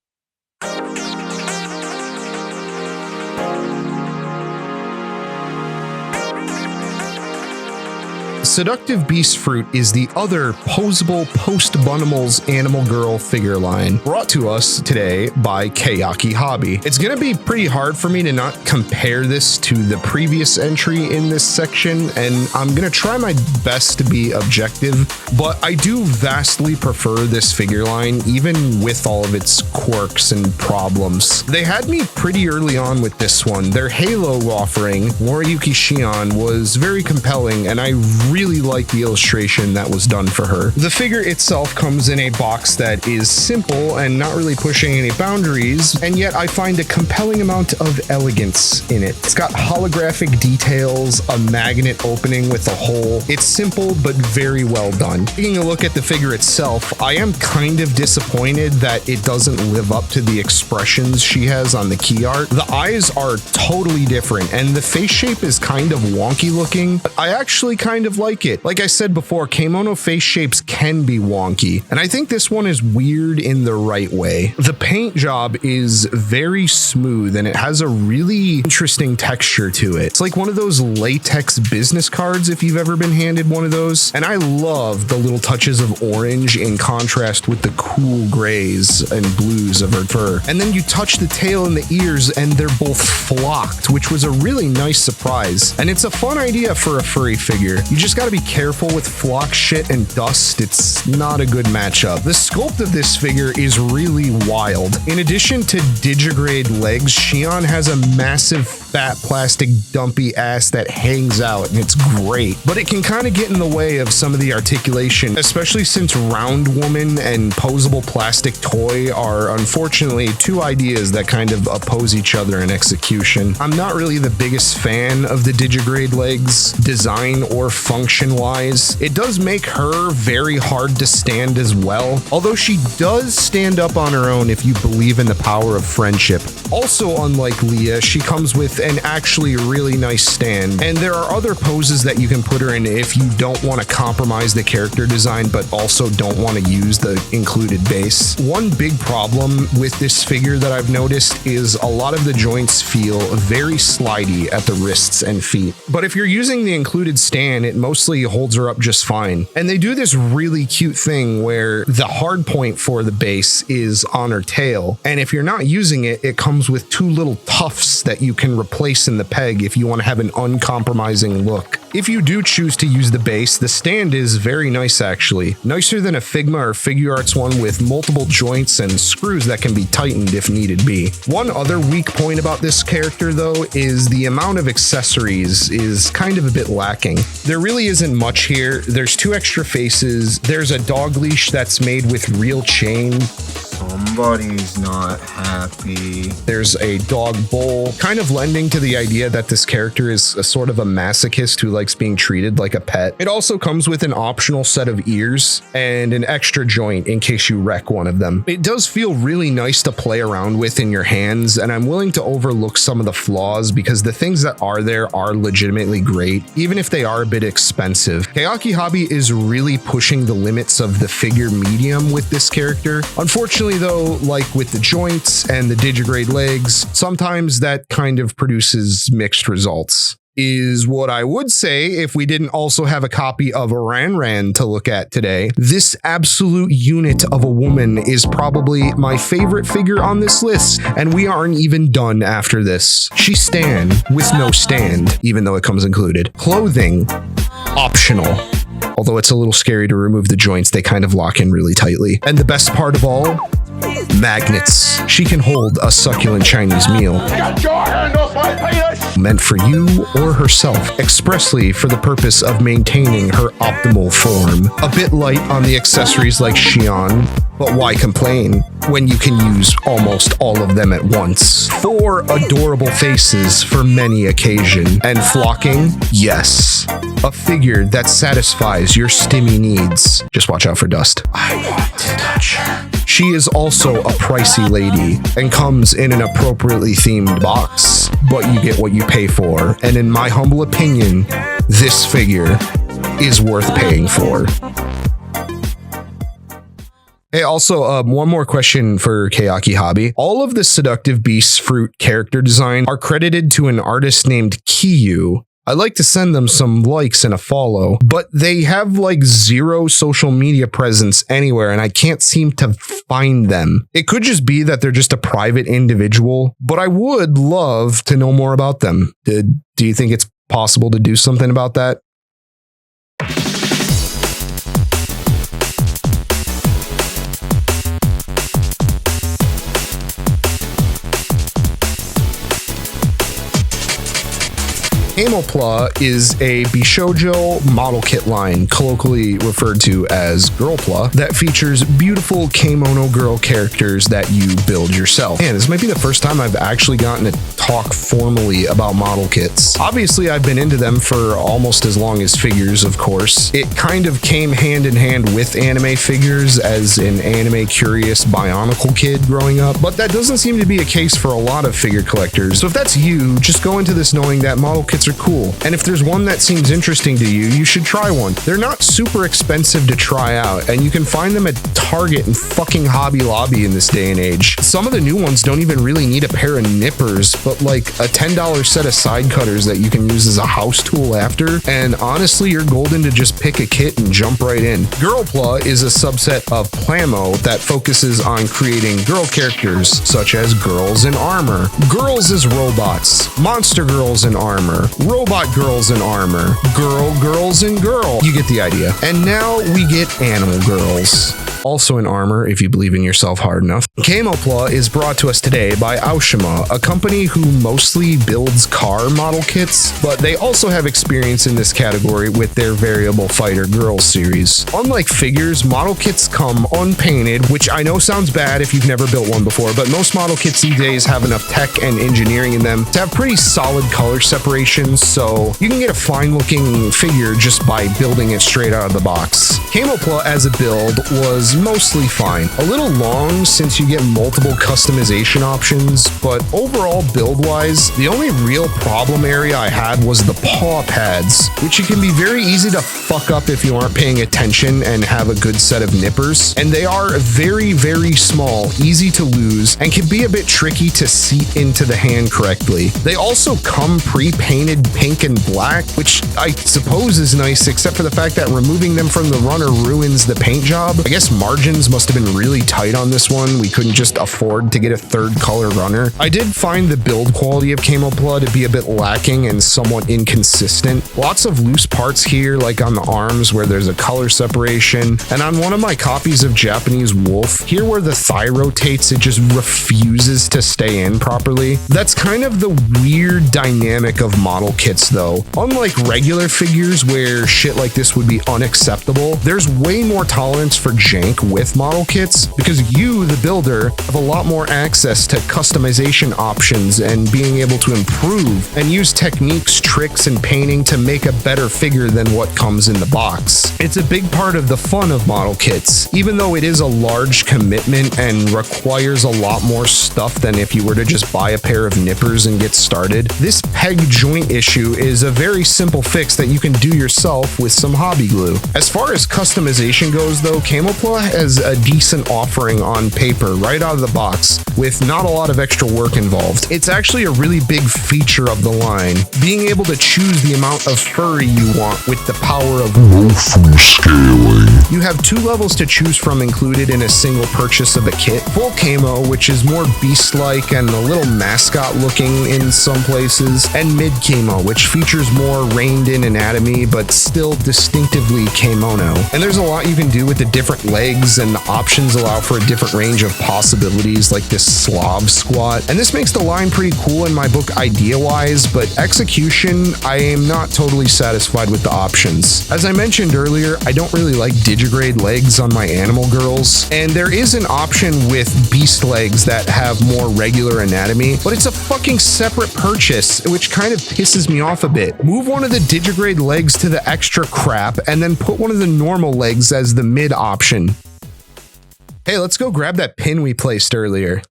Seductive Beast Fruit is the other posable post-Bunnimals Animal Girl figure line brought to us today by Kayaki Hobby. It's gonna be pretty hard for me to not compare this to the previous entry in this section, and I'm gonna try my best to be objective, but I do vastly prefer this figure line, even with all of its quirks and problems. They had me pretty early on with this one. Their Halo offering, Moriyuki Shion, was very compelling, and I really really like the illustration that was done for her. The figure itself comes in a box that is simple and not really pushing any boundaries, and yet I find a compelling amount of elegance in it. It's got holographic details, a magnet opening with a hole. It's simple but very well done. Taking a look at the figure itself, I am kind of disappointed that it doesn't live up to the expressions she has on the key art. The eyes are totally different and the face shape is kind of wonky looking, but I actually kind of like it. Like I said before, kimono face shapes can be wonky, and I think this one is weird in the right way. The paint job is very smooth and it has a really interesting texture to it. It's like one of those latex business cards if you've ever been handed one of those, and I love the little touches of orange in contrast with the cool grays and blues of her fur. And then you touch the tail and the ears and they're both flocked, which was a really nice surprise. And it's a fun idea for a furry figure. You just gotta be careful with flock shit and dust. It's not a good matchup. The sculpt of this figure is really wild. In addition to digigrade legs, Shion has a massive fat plastic dumpy ass that hangs out, and it's great. But it can kind of get in the way of some of the articulation, especially since round woman and posable plastic toy are unfortunately two ideas that kind of oppose each other in execution. I'm not really the biggest fan of the digigrade legs, design or function wise. It does make her very hard to stand as well, although she does stand up on her own if you believe in the power of friendship. Also, unlike Leah, she comes with an actually really nice stand, and there are other poses that you can put her in if you don't want to compromise the character design but also don't want to use the included base. One big problem with this figure that I've noticed is a lot of the joints feel very slidey at the wrists and feet, but if you're using the included stand, it mostly holds her up just fine. And they do this really cute thing where the hard point for the base is on her tail, and if you're not using it, it comes with two little tufts that you can replace in the peg if you want to have an uncompromising look. If you do choose to use the base, the stand is very nice actually. Nicer than a Figma or Figure Arts one with multiple joints and screws that can be tightened if needed be. One other weak point about this character though is the amount of accessories is kind of a bit lacking. There really isn't much here. There's two extra faces, there's a dog leash that's made with real chain. Somebody's not happy. There's a dog bowl, kind of lending to the idea that this character is a sort of a masochist who likes being treated like a pet. It also comes with an optional set of ears and an extra joint in case you wreck one of them. It does feel really nice to play around with in your hands, and I'm willing to overlook some of the flaws because the things that are there are legitimately great, even if they are a bit expensive. Kayaki Hobby is really pushing the limits of the figure medium with this character. Unfortunately though, like with the joints and the digigrade legs, sometimes that kind of produces mixed results. Is what I would say if we didn't also have a copy of Ranran to look at today. This absolute unit of a woman is probably my favorite figure on this list, and we aren't even done after this. She's Stan with no stand, even though it comes included. Clothing, optional. Although it's a little scary to remove the joints, they kind of lock in really tightly. And the best part of all, magnets. She can hold a succulent Chinese meal. Get your hand off my penis! Meant for you or herself, expressly for the purpose of maintaining her optimal form. A bit light on the accessories like Shion, but why complain when you can use almost all of them at once? 4 adorable faces for many occasion. And flocking? Yes. A figure that satisfies your stimmy needs. Just watch out for dust. I want to touch her. She is also a pricey lady and comes in an appropriately themed box, but you get what you pay for. And in my humble opinion, this figure is worth paying for. Hey, also, one more question for Kayaki Hobby. All of the Seductive Beasts fruit character design are credited to an artist named Kiyu. I'd like to send them some likes and a follow, but they have like 0 social media presence anywhere and I can't seem to find them. It could just be that they're just a private individual, but I would love to know more about them. Do you think it's possible to do something about that? Amopla is a Bishoujo model kit line, colloquially referred to as Girlpla, that features beautiful kimono girl characters that you build yourself. And this might be the first time I've actually gotten to talk formally about model kits. Obviously, I've been into them for almost as long as figures, of course. It kind of came hand in hand with anime figures as an anime curious bionicle kid growing up, but that doesn't seem to be a case for a lot of figure collectors. So if that's you, just go into this knowing that model kits are cool. And if there's one that seems interesting to you, you should try one. They're not super expensive to try out, and you can find them at Target and fucking Hobby Lobby in this day and age. Some of the new ones don't even really need a pair of nippers, but like a $10 set of side cutters that you can use as a house tool after. And honestly, you're golden to just pick a kit and jump right in. Girlpla is a subset of Plamo that focuses on creating girl characters such as girls in armor, girls as robots, monster girls in armor, robot girls in armor, girls in girl. You get the idea. And now we get animal girls, also in armor if you believe in yourself hard enough. Camopla is brought to us today by Aoshima, a company who mostly builds car model kits, but they also have experience in this category with their Variable Fighter Girls series. Unlike figures, model kits come unpainted, which I know sounds bad if you've never built one before, but most model kits these days have enough tech and engineering in them to have pretty solid color separations, so you can get a fine looking figure just by building it straight out of the box. Camopla as a build was mostly fine. A little long since you get multiple customization options, but overall build-wise, the only real problem area I had was the paw pads, which it can be very easy to fuck up if you aren't paying attention and have a good set of nippers. And they are very, very small, easy to lose, and can be a bit tricky to seat into the hand correctly. They also come pre-painted pink and black, which I suppose is nice, except for the fact that removing them from the runner ruins the paint job. I guess margins must have been really tight on this one. We couldn't just afford to get a third color runner. I did find the build quality of Camopla to be a bit lacking and somewhat inconsistent. Lots of loose parts here, like on the arms where there's a color separation, and on one of my copies of Japanese Wolf, here where the thigh rotates, it just refuses to stay in properly. That's kind of the weird dynamic of model kits though. Unlike regular figures where shit like this would be unacceptable, there's way more tolerance for jank with model kits because you, the builder, have a lot more access to customization options and being able to improve and use techniques, tricks, and painting to make a better figure than what comes in the box. It's a big part of the fun of model kits, even though it is a large commitment and requires a lot more stuff than if you were to just buy a pair of nippers and get started. This peg joint issue is a very simple fix that you can do yourself with some hobby glue. As far as customization goes though, Camopla has a decent offering on paper right out of the box with not a lot of extra work involved. It's actually a really big feature of the line, being able to choose the amount of furry you want with the power of Wolfen scaling. You have 2 levels to choose from included in a single purchase of the kit. Full camo, which is more beast-like and a little mascot looking in some places, and mid camo, which features more reined-in anatomy but still distinctively kimono. And there's a lot you can do with the different legs, and the options allow for a different range of possibilities like this Slav squat. And this makes the line pretty cool in my book idea-wise, but execution, I am not totally satisfied with the options. As I mentioned earlier, I don't really like digigrade legs on my animal girls, and there is an option with beast legs that have more regular anatomy, but it's a fucking separate purchase, which kind of pisses me off a bit. Move one of the digigrade legs to the extra crap, and then put one of the normal legs as the mid option. Hey, let's go grab that pin we placed earlier.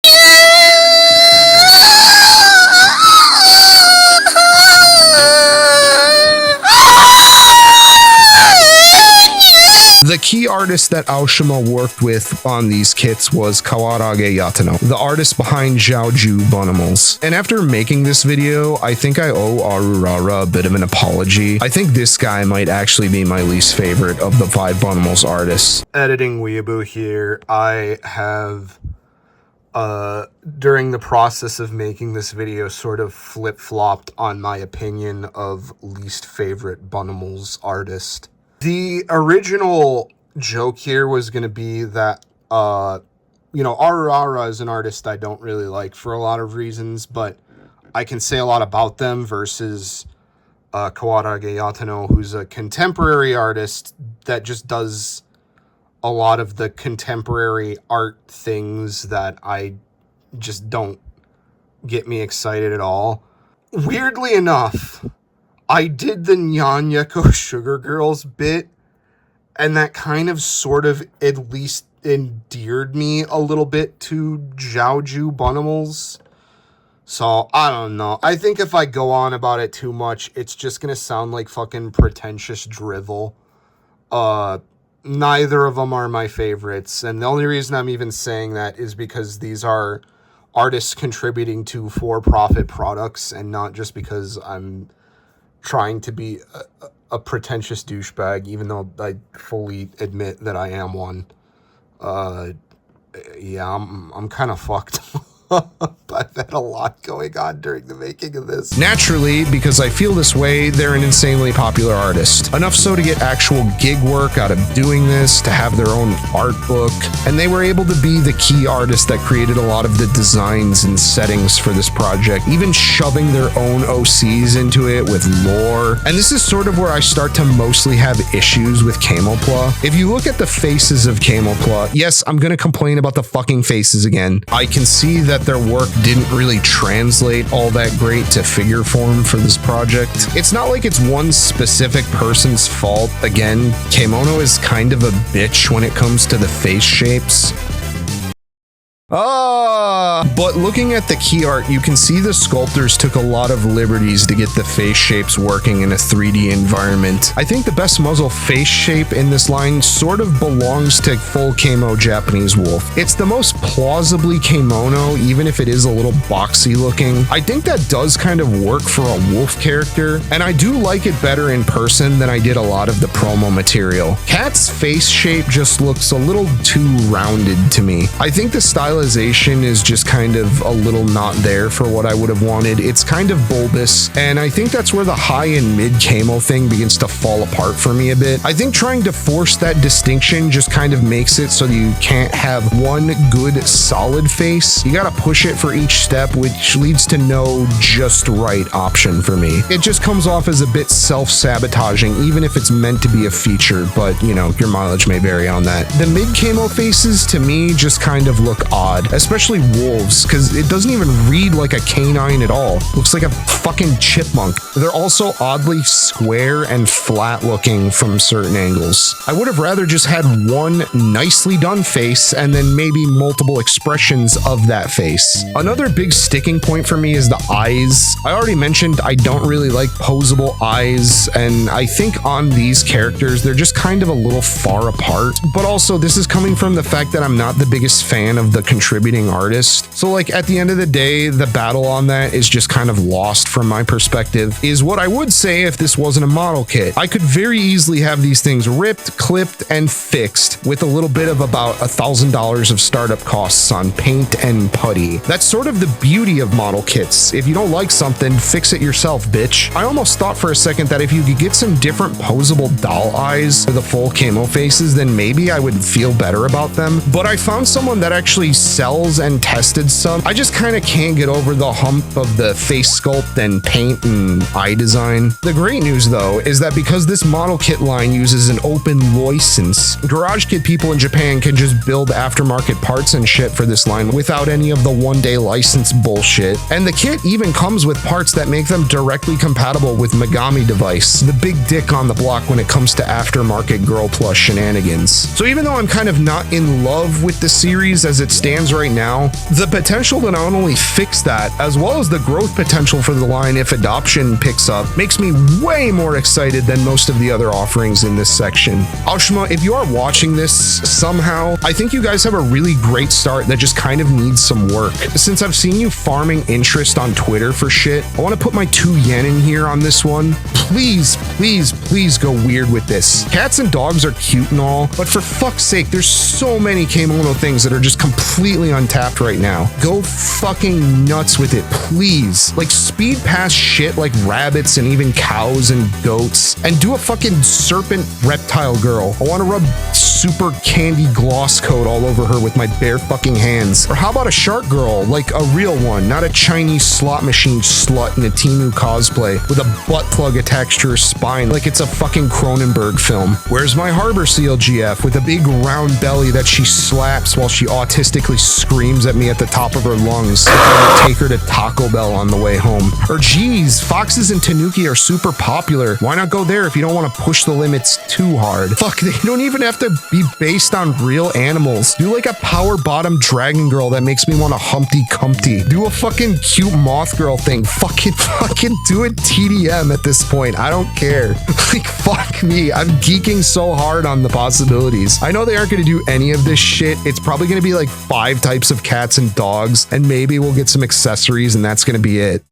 The key artist that Aoshima worked with on these kits was Kawarage Yatano, the artist behind Gear Bunnimals. And after making this video, I think I owe Arurara a bit of an apology. I think this guy might actually be my least favorite of the 5 Bunnimals artists. Editing Weeaboo here, I have during the process of making this video sort of flip-flopped on my opinion of least favorite Bunnimals artist. The original joke here was going to be that, Arurara is an artist I don't really like for a lot of reasons, but I can say a lot about them versus Kawarage Yatano, who's a contemporary artist that just does a lot of the contemporary art things that I just don't get me excited at all. Weirdly enough, I did the Nyanyako Sugar Girls bit, and that kind of sort of at least endeared me a little bit to Zhaoju Bunnimals. So, I don't know. I think if I go on about it too much, it's just gonna sound like fucking pretentious drivel. Neither of them are my favorites, and the only reason I'm even saying that is because these are artists contributing to for-profit products, and not just because I'm trying to be a pretentious douchebag, even though I fully admit that I am one. Yeah, I'm kind of fucked. I've had a lot going on during the making of this. Naturally, because I feel this way, they're an insanely popular artist. Enough so to get actual gig work out of doing this, to have their own art book, and they were able to be the key artist that created a lot of the designs and settings for this project, even shoving their own OCs into it with lore. And this is sort of where I start to mostly have issues with Camopla. If you look at the faces of Camopla, yes, I'm gonna complain about the fucking faces again. I can see that their work didn't really translate all that great to figure form for this project. It's not like it's one specific person's fault. Again, Kemono is kind of a bitch when it comes to the face shapes. But looking at the key art, you can see the sculptors took a lot of liberties to get the face shapes working in a 3D environment. I think the best muzzle face shape in this line sort of belongs to full camo Japanese wolf. It's the most plausibly kimono, even if it is a little boxy looking. I think that does kind of work for a wolf character, and I do like it better in person than I did a lot of the promo material. Cat's face shape just looks a little too rounded to me. I think the stylization is just kind of a little not there for what I would have wanted. It's kind of bulbous, and I think that's where the high and mid camo thing begins to fall apart for me a bit. I think trying to force that distinction just kind of makes it so you can't have one good solid face. You gotta push it for each step, which leads to no just right option for me. It just comes off as a bit self-sabotaging, even if it's meant to be a feature, but you know, your mileage may vary on that. The mid camo faces to me just kind of look odd, especially wolves, because it doesn't even read like a canine at all. Looks like a fucking chipmunk. They're also oddly square and flat looking from certain angles. I would have rather just had one nicely done face and then maybe multiple expressions of that face. Another big sticking point for me is the eyes. I already mentioned I don't really like posable eyes, and I think on these characters they're just kind of a little far apart. But also this is coming from the fact that I'm not the biggest fan of the contributing artist. So like at the end of the day, the battle on that is just kind of lost from my perspective, is what I would say if this wasn't a model kit. I could very easily have these things ripped, clipped, and fixed with a little bit of about $1,000 of startup costs on paint and putty. That's sort of the beauty of model kits. If you don't like something, fix it yourself, bitch. I almost thought for a second that if you could get some different posable doll eyes for the full camo faces, then maybe I would feel better about them. But I found someone that actually sells and tested some. I just kind of can't get over the hump of the face sculpt and paint and eye design. The great news though is that because this model kit line uses an open license, garage kit people in Japan can just build aftermarket parts and shit for this line without any of the one-day license bullshit. And the kit even comes with parts that make them directly compatible with Megami Device, the big dick on the block when it comes to aftermarket girl plush shenanigans. So even though I'm kind of not in love with the series as it stands right now, the potential to not only fix that, as well as the growth potential for the line if adoption picks up, makes me way more excited than most of the other offerings in this section. Aoshima, if you are watching this somehow, I think you guys have a really great start that just kind of needs some work. Since I've seen you farming interest on Twitter for shit, I want to put my 2 yen in here on this one. Please, please, please go weird with this. Cats and dogs are cute and all, but for fuck's sake, there's so many kimono things that are just completely completely untapped right now. Go fucking nuts with it, please. Like, speed past shit like rabbits and even cows and goats, and do a fucking serpent reptile girl. I want to rub super candy gloss coat all over her with my bare fucking hands. Or how about a shark girl, like a real one, not a Chinese slot machine slut in a Temu cosplay with a butt plug attached to her spine like it's a fucking Cronenberg film. Where's my harbor seal GF with a big round belly that she slaps while she autistically screams at me at the top of her lungs if I take her to Taco Bell on the way home? Or geez, foxes and tanuki are super popular. Why not go there if you don't want to push the limits too hard? Fuck, they don't even have to be based on real animals. Do like a power bottom dragon girl that makes me want a Humpty Dumpty. Do a fucking cute moth girl thing. Fucking do it TDM at this point. I don't care. Like, fuck me. I'm geeking so hard on the possibilities. I know they aren't going to do any of this shit. It's probably going to be like 5 types of cats and dogs, and maybe we'll get some accessories and that's going to be it.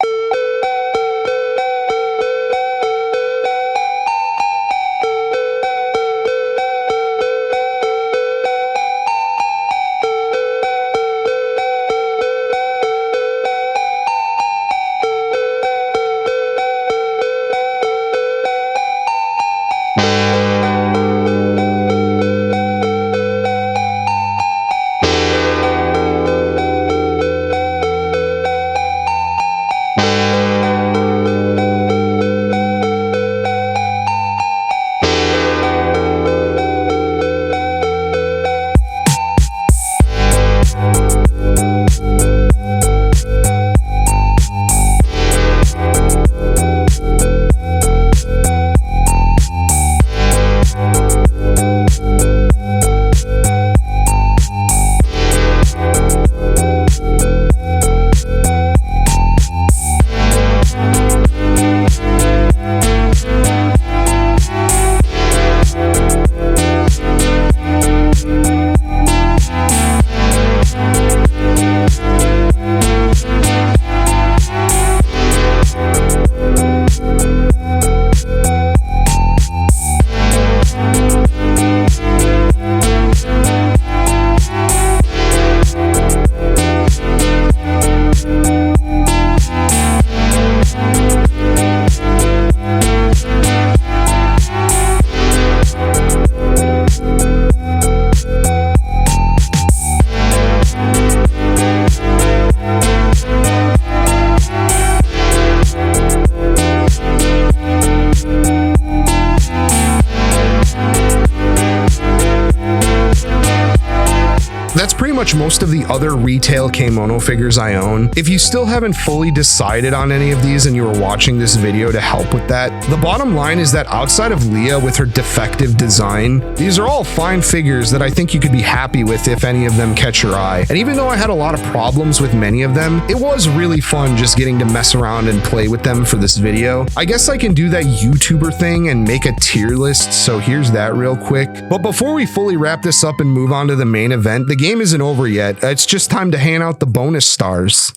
That's pretty much most of the other retail Kemono figures I own. If you still haven't fully decided on any of these and you are watching this video to help with that, the bottom line is that outside of Leah with her defective design, these are all fine figures that I think you could be happy with if any of them catch your eye. And even though I had a lot of problems with many of them, it was really fun just getting to mess around and play with them for this video. I guess I can do that YouTuber thing and make a tier list, so here's that real quick. But before we fully wrap this up and move on to the main event, the game isn't over yet. It's just time to hand out the bonus stars.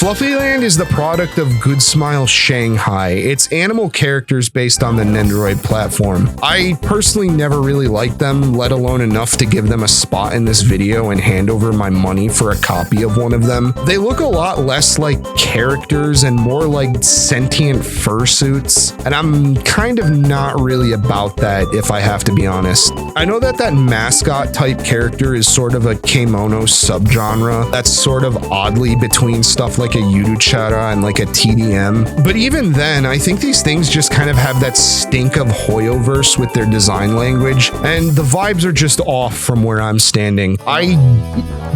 FLUFFING is the product of Good Smile Shanghai. It's animal characters based on the Nendoroid platform. I personally never really liked them, let alone enough to give them a spot in this video and hand over my money for a copy of one of them. They look a lot less like characters and more like sentient fursuits, and I'm kind of not really about that, if I have to be honest. I know that mascot type character is sort of a Kemono subgenre that's sort of oddly between stuff like a Yuduchara and like a TDM. But even then, I think these things just kind of have that stink of Hoyoverse with their design language, and the vibes are just off from where I'm standing. I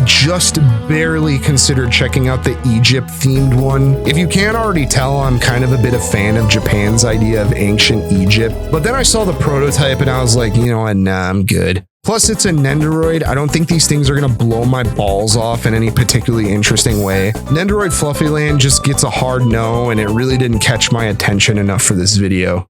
just barely considered checking out the Egypt themed one. If you can't already tell, I'm kind of a bit of fan of Japan's idea of ancient Egypt, but then I saw the prototype and I was like, you know what, nah, I'm good. Plus, it's a Nendoroid. I don't think these things are going to blow my balls off in any particularly interesting way. Nendoroid FLUFFING just gets a hard no, and it really didn't catch my attention enough for this video.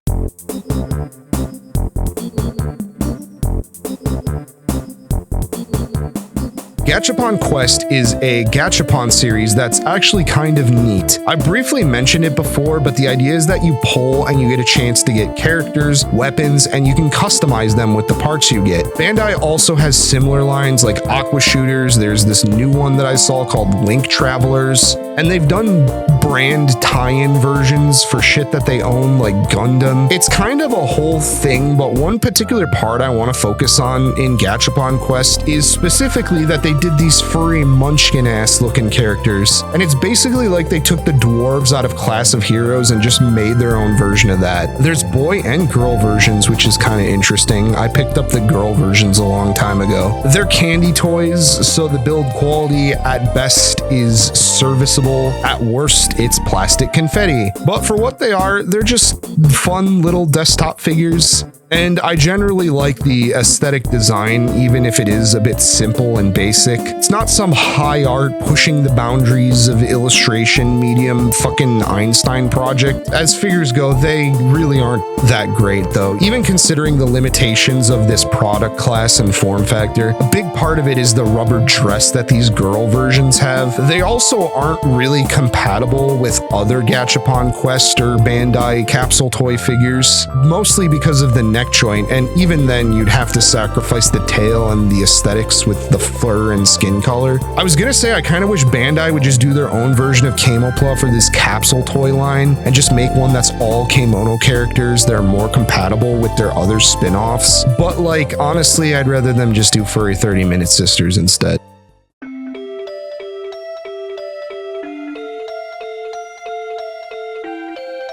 Gachapon Quest is a gachapon series that's actually kind of neat. I briefly mentioned it before, but the idea is that you pull and you get a chance to get characters, weapons, and you can customize them with the parts you get. Bandai also has similar lines like Aqua Shooters. There's this new one that I saw called Link Travelers, and they've done brand tie-in versions for shit that they own like Gundam. It's kind of a whole thing, but one particular part I want to focus on in Gachapon Quest is specifically that they did these furry munchkin ass looking characters, and it's basically like they took the dwarves out of Class of Heroes and just made their own version of that. There's boy and girl versions, which is kind of interesting. I picked up the girl versions a long time ago. They're candy toys, so the build quality at best is serviceable. At worst, it's plastic confetti. But for what they are, they're just fun little desktop figures. And I generally like the aesthetic design, even if it is a bit simple and basic. It's not some high art pushing the boundaries of illustration medium fucking Einstein project. As figures go, they really aren't that great though. Even considering the limitations of this product class and form factor, a big part of it is the rubber dress that these girl versions have. They also aren't really compatible with other Gachapon Quest or Bandai capsule toy figures, mostly because of the neck joint, and even then you'd have to sacrifice the tail and the aesthetics with the fur and skin color. I was gonna say I kind of wish Bandai would just do their own version of Camopla for this capsule toy line and just make one that's all Kemono characters that are more compatible with their other spin-offs, but like honestly I'd rather them just do furry 30-minute sisters instead.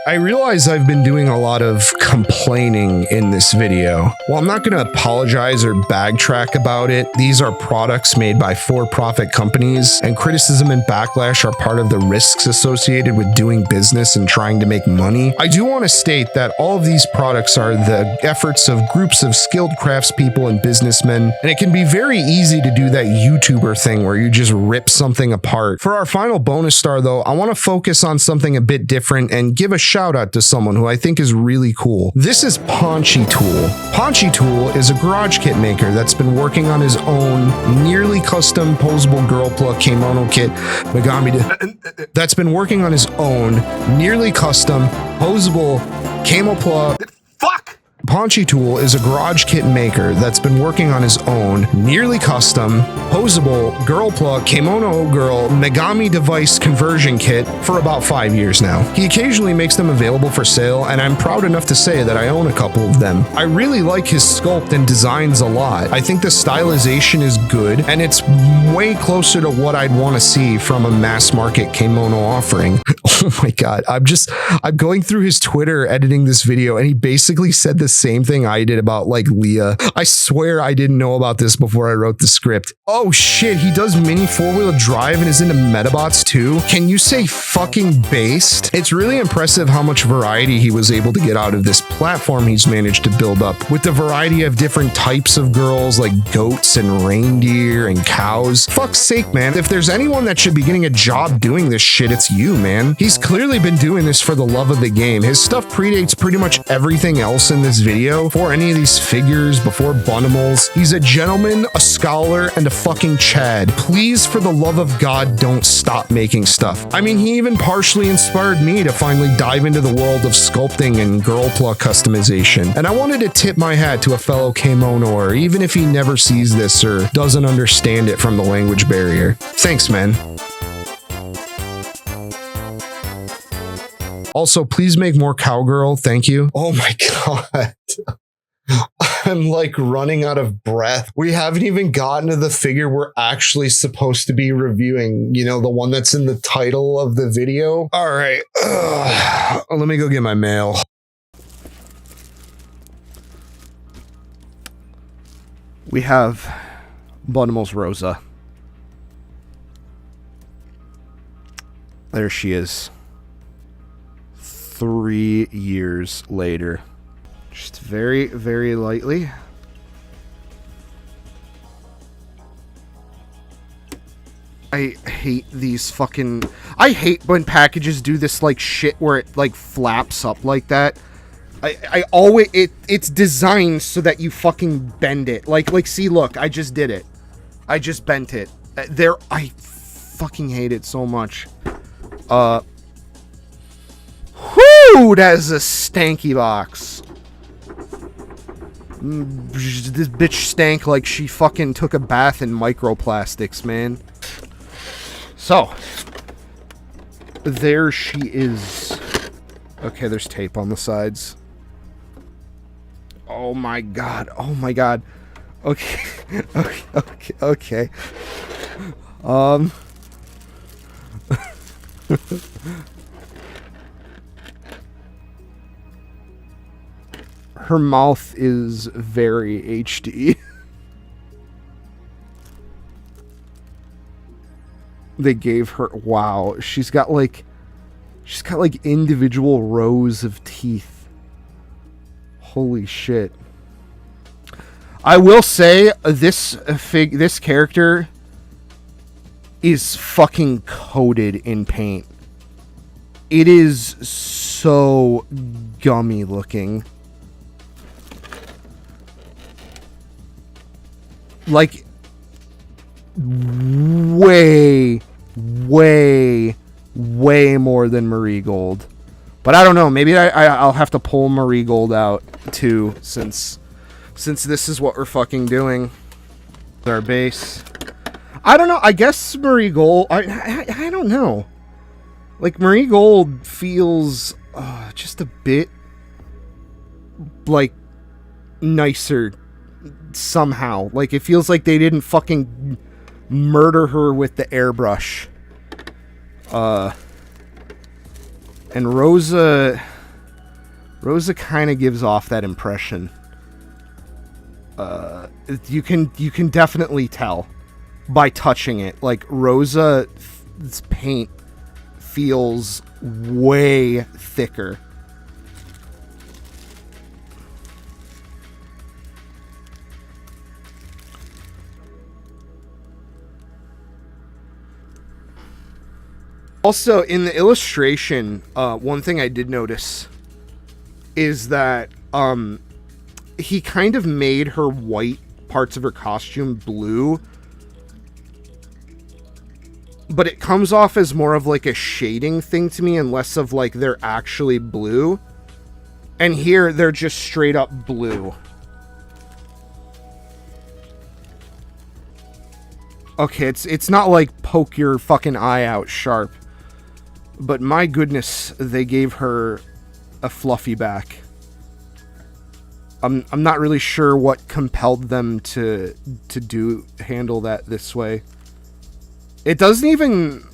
I realize I've been doing a lot of complaining in this video. Well, I'm not going to apologize or backtrack about it. These are products made by for-profit companies, and criticism and backlash are part of the risks associated with doing business and trying to make money. I do want to state that all of these products are the efforts of groups of skilled craftspeople and businessmen, and it can be very easy to do that YouTuber thing where you just rip something apart. For our final bonus star, though, I want to focus on something a bit different and give a shout out to someone who I think is really cool. This is Paunchy Tool. Paunchy Tool is a garage kit maker that's been working on his own nearly custom posable girl plug kimono kit that's been working on his own nearly custom posable camo plug. Fuck! Paunchy Tool is a garage kit maker that's been working on his own, nearly custom, posable, girl plug, kimono girl, Megami device conversion kit for about 5 years now. He occasionally makes them available for sale, and I'm proud enough to say that I own a couple of them. I really like his sculpt and designs a lot. I think the stylization is good, and it's way closer to what I'd want to see from a mass market kimono offering. Oh my god, I'm going through his Twitter editing this video, and he basically said the same thing I did about like Leah. I swear I didn't know about this before I wrote the script. Oh shit, he does mini 4-wheel drive and is into Metabots too? Can you say fucking based? It's really impressive how much variety he was able to get out of this platform he's managed to build up, with the variety of different types of girls like goats and reindeer and cows. Fuck's sake, man. If there's anyone that should be getting a job doing this shit, it's you, man. He's clearly been doing this for the love of the game. His stuff predates pretty much everything else in this video, before any of these figures, before Bunnimals. He's a gentleman, a scholar, and a fucking Chad. Please, for the love of God, don't stop making stuff. I mean, he even partially inspired me to finally dive into the world of sculpting and girl plug customization. And I wanted to tip my hat to a fellow Kemonoer, even if he never sees this or doesn't understand it from the language barrier. Thanks, man. Also, please make more cowgirl. Thank you. Oh my god. I'm like running out of breath. We haven't even gotten to the figure we're actually supposed to be reviewing. You know, the one that's in the title of the video. All right. Let me go get my mail. We have Bunnimals Rosa. There she is. 3 years later. Just very, very lightly. I hate these fucking... I hate when packages do this like shit where it like flaps up like that. I always... It's designed so that you fucking bend it. Like see, look, I just did it. I just bent it. I fucking hate it so much. Whoo! That is a stanky box. This bitch stank like she fucking took a bath in microplastics, man. So, there she is. Okay, there's tape on the sides. Oh my god. Oh my god. Okay. Okay. Her mouth is very HD. They gave her, wow, she's got like individual rows of teeth. Holy shit. I will say this character is fucking coated in paint. It is so gummy looking. Like way more than Marigold. But I don't know, maybe I'll have to pull Marigold out too, since this is what we're fucking doing. Our base. I don't know, I guess Marigold, I don't know. Like, Marigold feels just a bit like nicer somehow. Like, it feels like they didn't fucking murder her with the airbrush. And Rosa kind of gives off that impression. You can definitely tell by touching it. Like, Rosa's paint feels way thicker. Also, in the illustration, one thing I did notice is that he kind of made her white parts of her costume blue, but it comes off as more of like a shading thing to me and less of like they're actually blue. And here they're just straight up blue. Okay, it's not like poke your fucking eye out sharp. But my goodness, they gave her a fluffy back. I'm not really sure what compelled them to handle that this way. It doesn't even...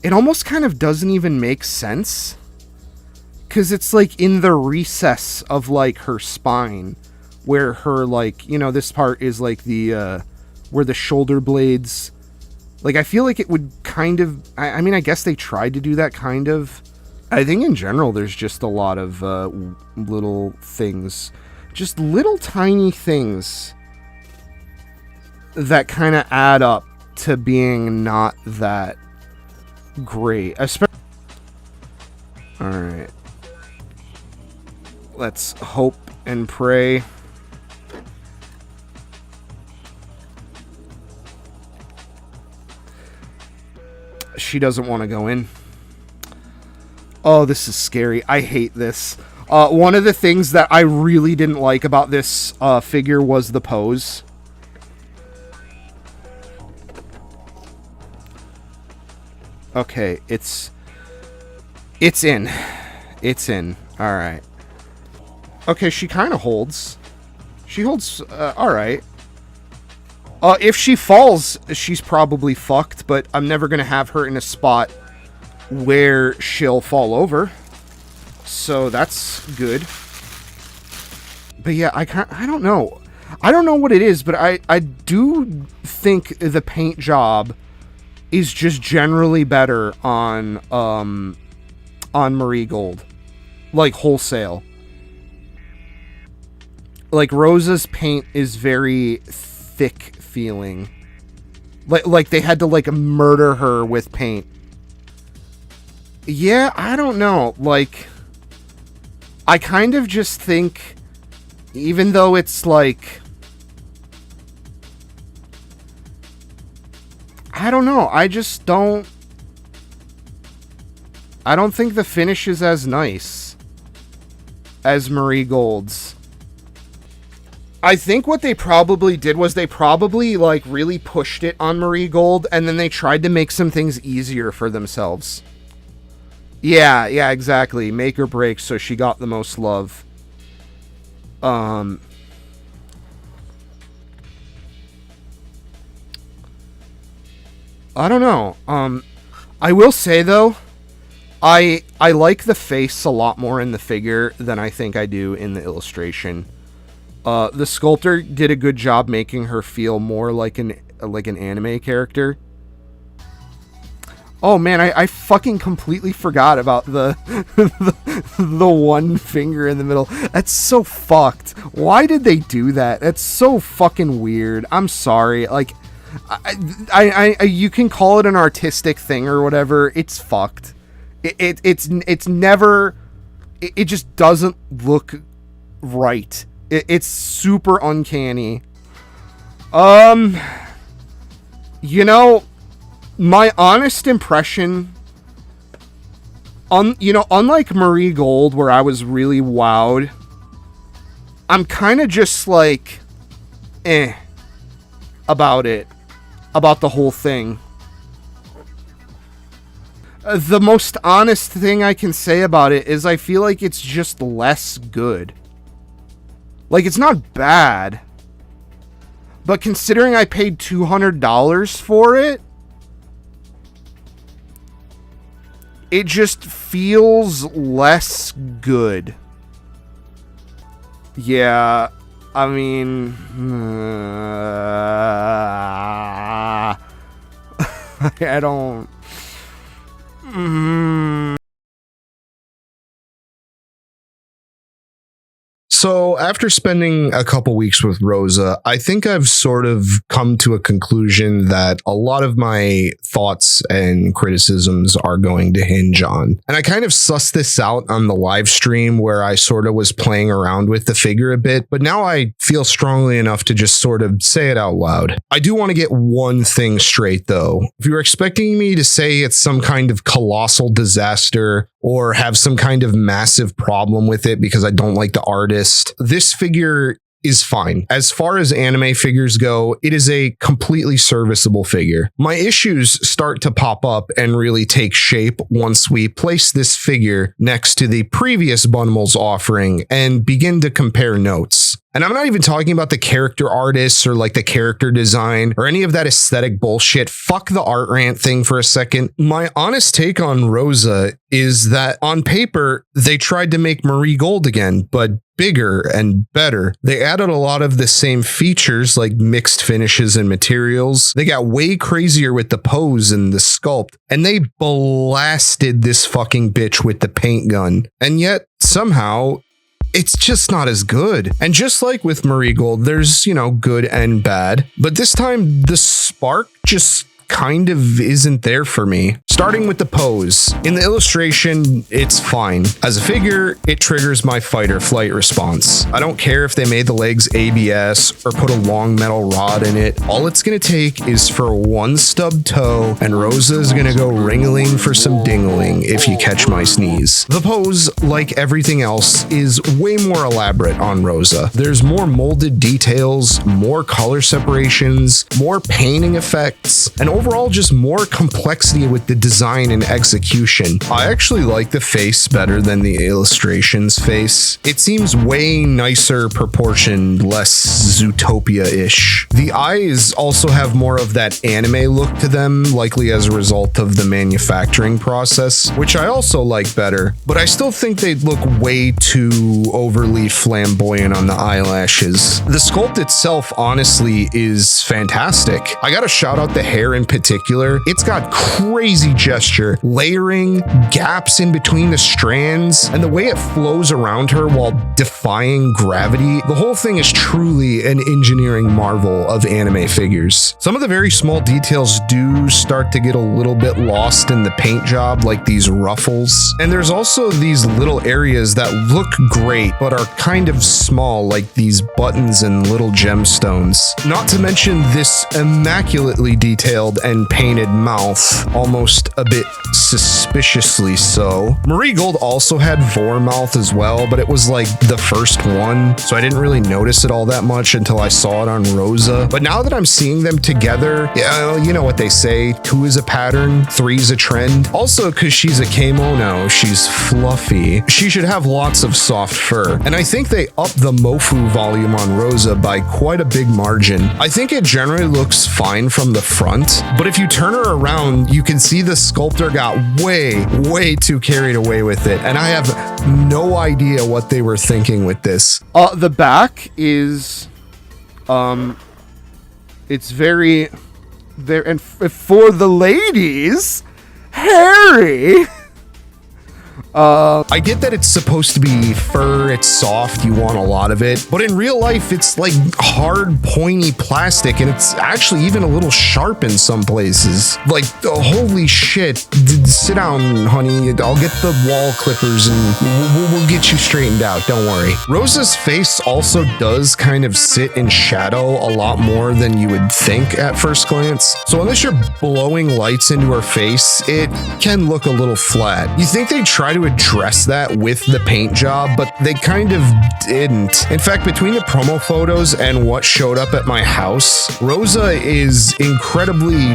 It almost kind of doesn't even make sense. Because it's like in the recess of like her spine. Where her like, you know, this part is like the, where the shoulder blades... Like, I feel like it would kind of... I mean, I guess they tried to do that kind of. I think in general, there's just a lot of little things. Just little tiny things that kind of add up to being not that great. Alright. Let's hope and pray. She doesn't want to go in. Oh, this is scary. I hate this. One of the things that I really didn't like about this figure was the pose. Okay, it's in. It's in. Alright. Okay, she kind of holds. She holds, alright. If she falls, she's probably fucked, but I'm never going to have her in a spot where she'll fall over. So that's good. But yeah, I don't know. I don't know what it is, but I do think the paint job is just generally better on Marigold. Like, wholesale. Like, Rosa's paint is very thick feeling. Like they had to like murder her with paint. Yeah, I don't know. Like, I kind of just think, even though it's like, I don't know. I don't think the finish is as nice as Marie Gold's. I think what they probably did was they probably like really pushed it on Marie Gold, and then they tried to make some things easier for themselves. Yeah, exactly. Make or break, so she got the most love. I don't know. I will say though, I like the face a lot more in the figure than I think I do in the illustration. The sculptor did a good job making her feel more like an anime character. Oh man, I fucking completely forgot about the the one finger in the middle. That's so fucked. Why did they do that? That's so fucking weird. I'm sorry. Like, I you can call it an artistic thing or whatever. It's fucked. It's never. It just doesn't look right. It's super uncanny. You know, my honest impression, unlike Marie Gold, where I was really wowed, I'm kind of just like, about it, about the whole thing. The most honest thing I can say about it is I feel like it's just less good. Like, it's not bad, but considering I paid $200 for it, it just feels less good. Yeah, I mean, I don't. So after spending a couple weeks with Rosa, I think I've sort of come to a conclusion that a lot of my thoughts and criticisms are going to hinge on. And I kind of sussed this out on the live stream where I sort of was playing around with the figure a bit, but now I feel strongly enough to just sort of say it out loud. I do want to get one thing straight though. If you're expecting me to say it's some kind of colossal disaster or have some kind of massive problem with it because I don't like the artist, this figure is fine. As far as anime figures go, it is a completely serviceable figure. My issues start to pop up and really take shape once we place this figure next to the previous Bunnimals offering and begin to compare notes. And I'm not even talking about the character artists or like the character design or any of that aesthetic bullshit. Fuck the art rant thing for a second. My honest take on Rosa is that on paper, they tried to make Marie Gold again, but bigger and better. They added a lot of the same features like mixed finishes and materials. They got way crazier with the pose and the sculpt, and they blasted this fucking bitch with the paint gun. And yet somehow it's just not as good. And just like with Marie Gold, there's, good and bad, but this time the spark just kind of isn't there for me. Starting with the pose. In the illustration, it's fine. As a figure, it triggers my fight or flight response. I don't care if they made the legs ABS or put a long metal rod in it. All it's gonna take is for one stub toe, and Rosa is gonna go ring-a-ling for some ding-a-ling if you catch my sneeze. The pose, like everything else, is way more elaborate on Rosa. There's more molded details, more color separations, more painting effects, and overall just more complexity with the design and execution. I actually like the face better than the illustration's face. It seems way nicer proportioned, less Zootopia-ish. The eyes also have more of that anime look to them, likely as a result of the manufacturing process, which I also like better, but I still think they look way too overly flamboyant on the eyelashes. The sculpt itself, honestly, is fantastic. I gotta shout out the hair in particular. It's got crazy gesture, layering, gaps in between the strands, and the way it flows around her while defying gravity. The whole thing is truly an engineering marvel of anime figures. Some of the very small details do start to get a little bit lost in the paint job, like these ruffles. And there's also these little areas that look great, but are kind of small, like these buttons and little gemstones. Not to mention this immaculately detailed and painted mouth, almost a bit suspiciously so. Marie Gold also had Vor mouth as well, but it was like the first one, so I didn't really notice it all that much until I saw it on Rosa. But now that I'm seeing them together, yeah, you know what they say, 2 is a pattern, 3 is a trend. Also, because she's a kimono, she's fluffy. She should have lots of soft fur. And I think they upped the Mofu volume on Rosa by quite a big margin. I think it generally looks fine from the front, but if you turn her around, you can see the sculptor got way too carried away with it. And I have no idea what they were thinking with this. The back is, it's very there, and for the ladies, hairy. I get that it's supposed to be fur, it's soft, you want a lot of it, but in real life it's like hard, pointy plastic, and it's actually even a little sharp in some places. Like, holy shit, sit down, honey, I'll get the wall clippers and we'll get you straightened out, don't worry. Rosa's face also does kind of sit in shadow a lot more than you would think at first glance, so unless you're blowing lights into her face, it can look a little flat. You think they try to address that with the paint job, but they kind of didn't. In fact, between the promo photos and what showed up at my house, Rosa is incredibly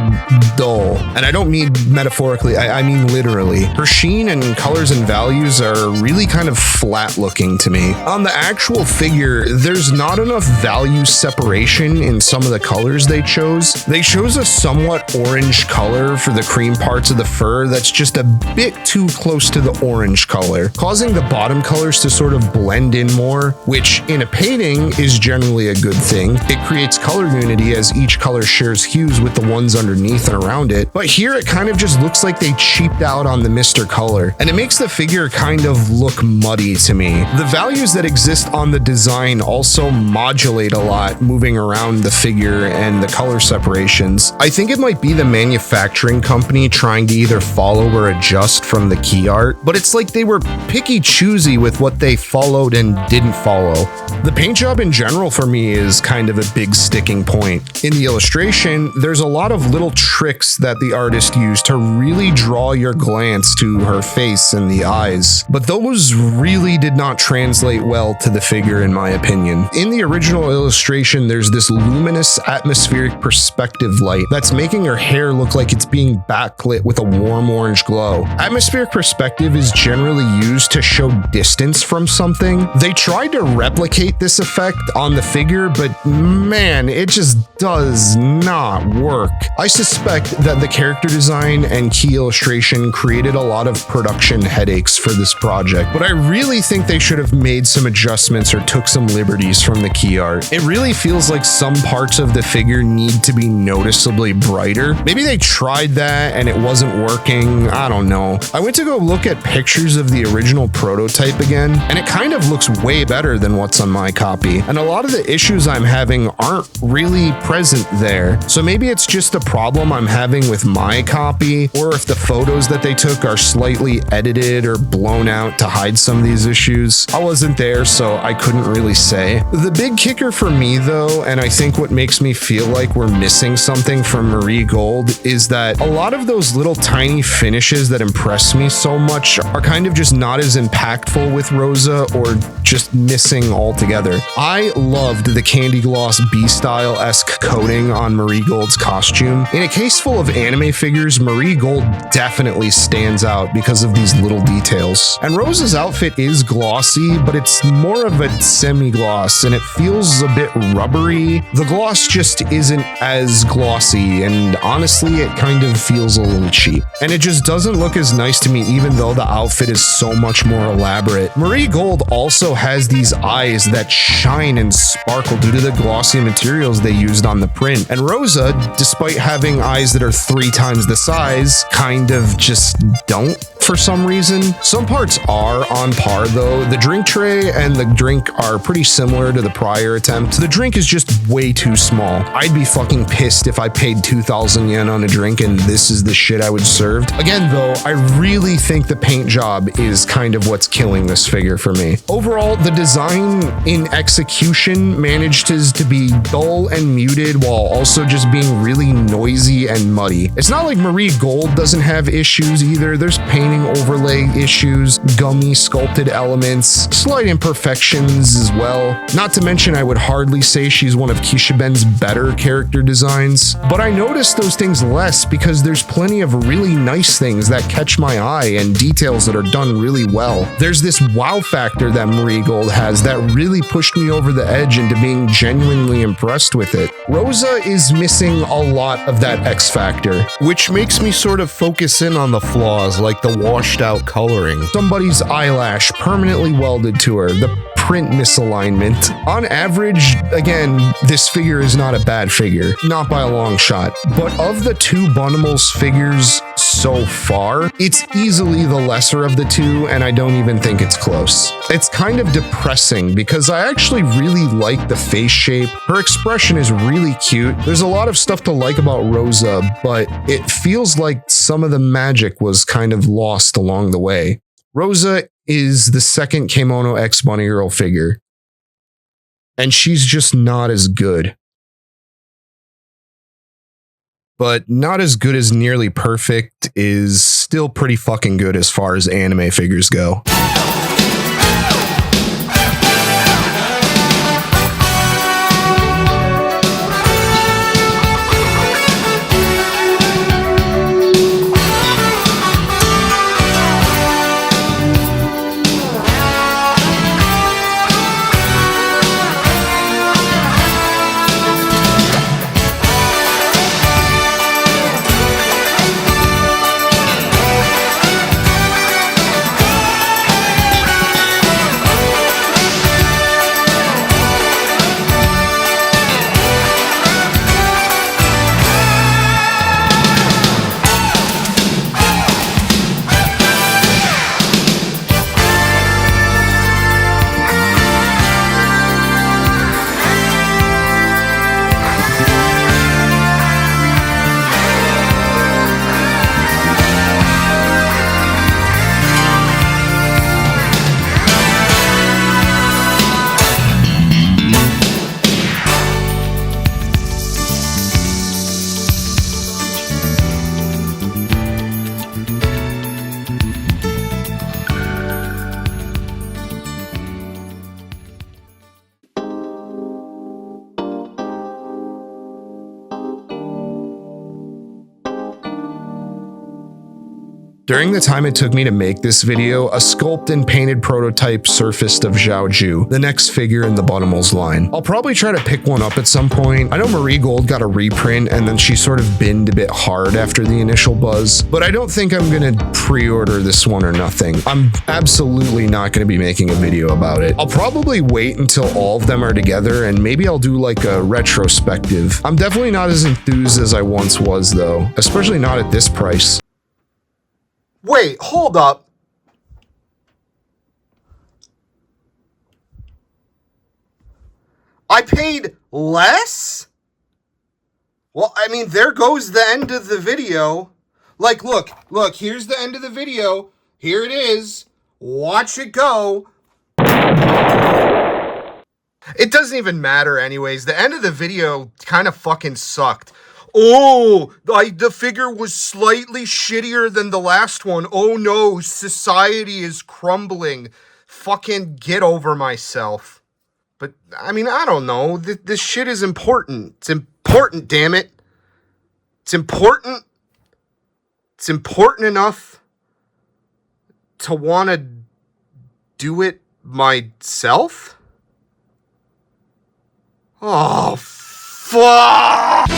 dull. And I don't mean metaphorically, I mean literally. Her sheen and colors and values are really kind of flat looking to me. On the actual figure, there's not enough value separation in some of the colors they chose. They chose a somewhat orange color for the cream parts of the fur that's just a bit too close to the orange color, causing the bottom colors to sort of blend in more, which in a painting is generally a good thing. It creates color unity as each color shares hues with the ones underneath and around it. But here it kind of just looks like they cheaped out on the Mr. Color, and it makes the figure kind of look muddy to me. The values that exist on the design also modulate a lot, moving around the figure and the color separations. I think it might be the manufacturing company trying to either follow or adjust from the key art, but it's like they were picky choosy with what they followed and didn't follow. The paint job in general for me is kind of a big sticking point. In the illustration, there's a lot of little tricks that the artist used to really draw your glance to her face and the eyes, but those really did not translate well to the figure in my opinion. In the original illustration, there's this luminous atmospheric perspective light that's making her hair look like it's being backlit with a warm orange glow. Atmospheric perspective is generally used to show distance from something. They tried to replicate this effect on the figure, but man, it just does not work. I suspect that the character design and key illustration created a lot of production headaches for this project, but I really think they should have made some adjustments or took some liberties from the key art. It really feels like some parts of the figure need to be noticeably brighter. Maybe they tried that and it wasn't working, I don't know. I went to go look at pictures of the original prototype again, and it kind of looks way better than what's on my copy. And a lot of the issues I'm having aren't really present there. So maybe it's just a problem I'm having with my copy, or if the photos that they took are slightly edited or blown out to hide some of these issues. I wasn't there, so I couldn't really say. The big kicker for me though, and I think what makes me feel like we're missing something from Marie Gold, is that a lot of those little tiny finishes that impress me so much are kind of just not as impactful with Rosa, or just missing altogether. I loved the candy gloss B-style-esque coating on Marie Gold's costume. In a case full of anime figures, Marie Gold definitely stands out because of these little details. And Rosa's outfit is glossy, but it's more of a semi-gloss, and it feels a bit rubbery. The gloss just isn't as glossy, and honestly, it kind of feels a little cheap. And it just doesn't look as nice to me, even though the outfit is so much more elaborate. Marie Gold also has these eyes that shine and sparkle due to the glossy materials they used on the print. And Rosa, despite having eyes that are 3 times the size, kind of just don't. for some reason. Some parts are on par though. The drink tray and the drink are pretty similar to the prior attempt. The drink is just way too small. I'd be fucking pissed if I paid 2,000 yen on a drink and this is the shit I would serve. Again though, I really think the paint job is kind of what's killing this figure for me. Overall, the design in execution managed to be dull and muted while also just being really noisy and muddy. It's not like Marie Gold doesn't have issues either. There's painting overlay issues, gummy sculpted elements, slight imperfections as well. Not to mention I would hardly say she's one of Kishiben's better character designs, but I notice those things less because there's plenty of really nice things that catch my eye and details that are done really well. There's this wow factor that Marie Gold has that really pushed me over the edge into being genuinely impressed with it. Rosa is missing a lot of that X factor, which makes me sort of focus in on the flaws like the washed out coloring, somebody's eyelash permanently welded to her, the print misalignment. On average, again, this figure is not a bad figure, not by a long shot, but of the two Bunnimals figures so far, it's easily the lesser of the two, and I don't even think it's close. It's kind of depressing because I actually really like the face shape. Her expression is really cute. There's a lot of stuff to like about Rosa, but it feels like some of the magic was kind of lost along the way. Rosa is the second Kemono X Bunny Girl figure, and she's just not as good. But not as good as nearly perfect is still pretty fucking good as far as anime figures go. During the time it took me to make this video, a sculpted and painted prototype surfaced of Xiaoju, the next figure in the Bunnimals line. I'll probably try to pick one up at some point. I know Marie Gold got a reprint and then she sort of binned a bit hard after the initial buzz, but I don't think I'm gonna pre-order this one or nothing. I'm absolutely not gonna be making a video about it. I'll probably wait until all of them are together and maybe I'll do like a retrospective. I'm definitely not as enthused as I once was though, especially not at this price. Wait, hold up. I paid less? Well, I mean, there goes the end of the video. Like, look, here's the end of the video. Here it is. Watch it go. It doesn't even matter anyways. The end of the video kind of fucking sucked. Oh, the figure was slightly shittier than the last one. Oh no, society is crumbling. Fucking get over myself. But, I mean, I don't know. This shit is important. It's important, damn it. It's important. It's important enough to want to do it myself? Oh, fuck!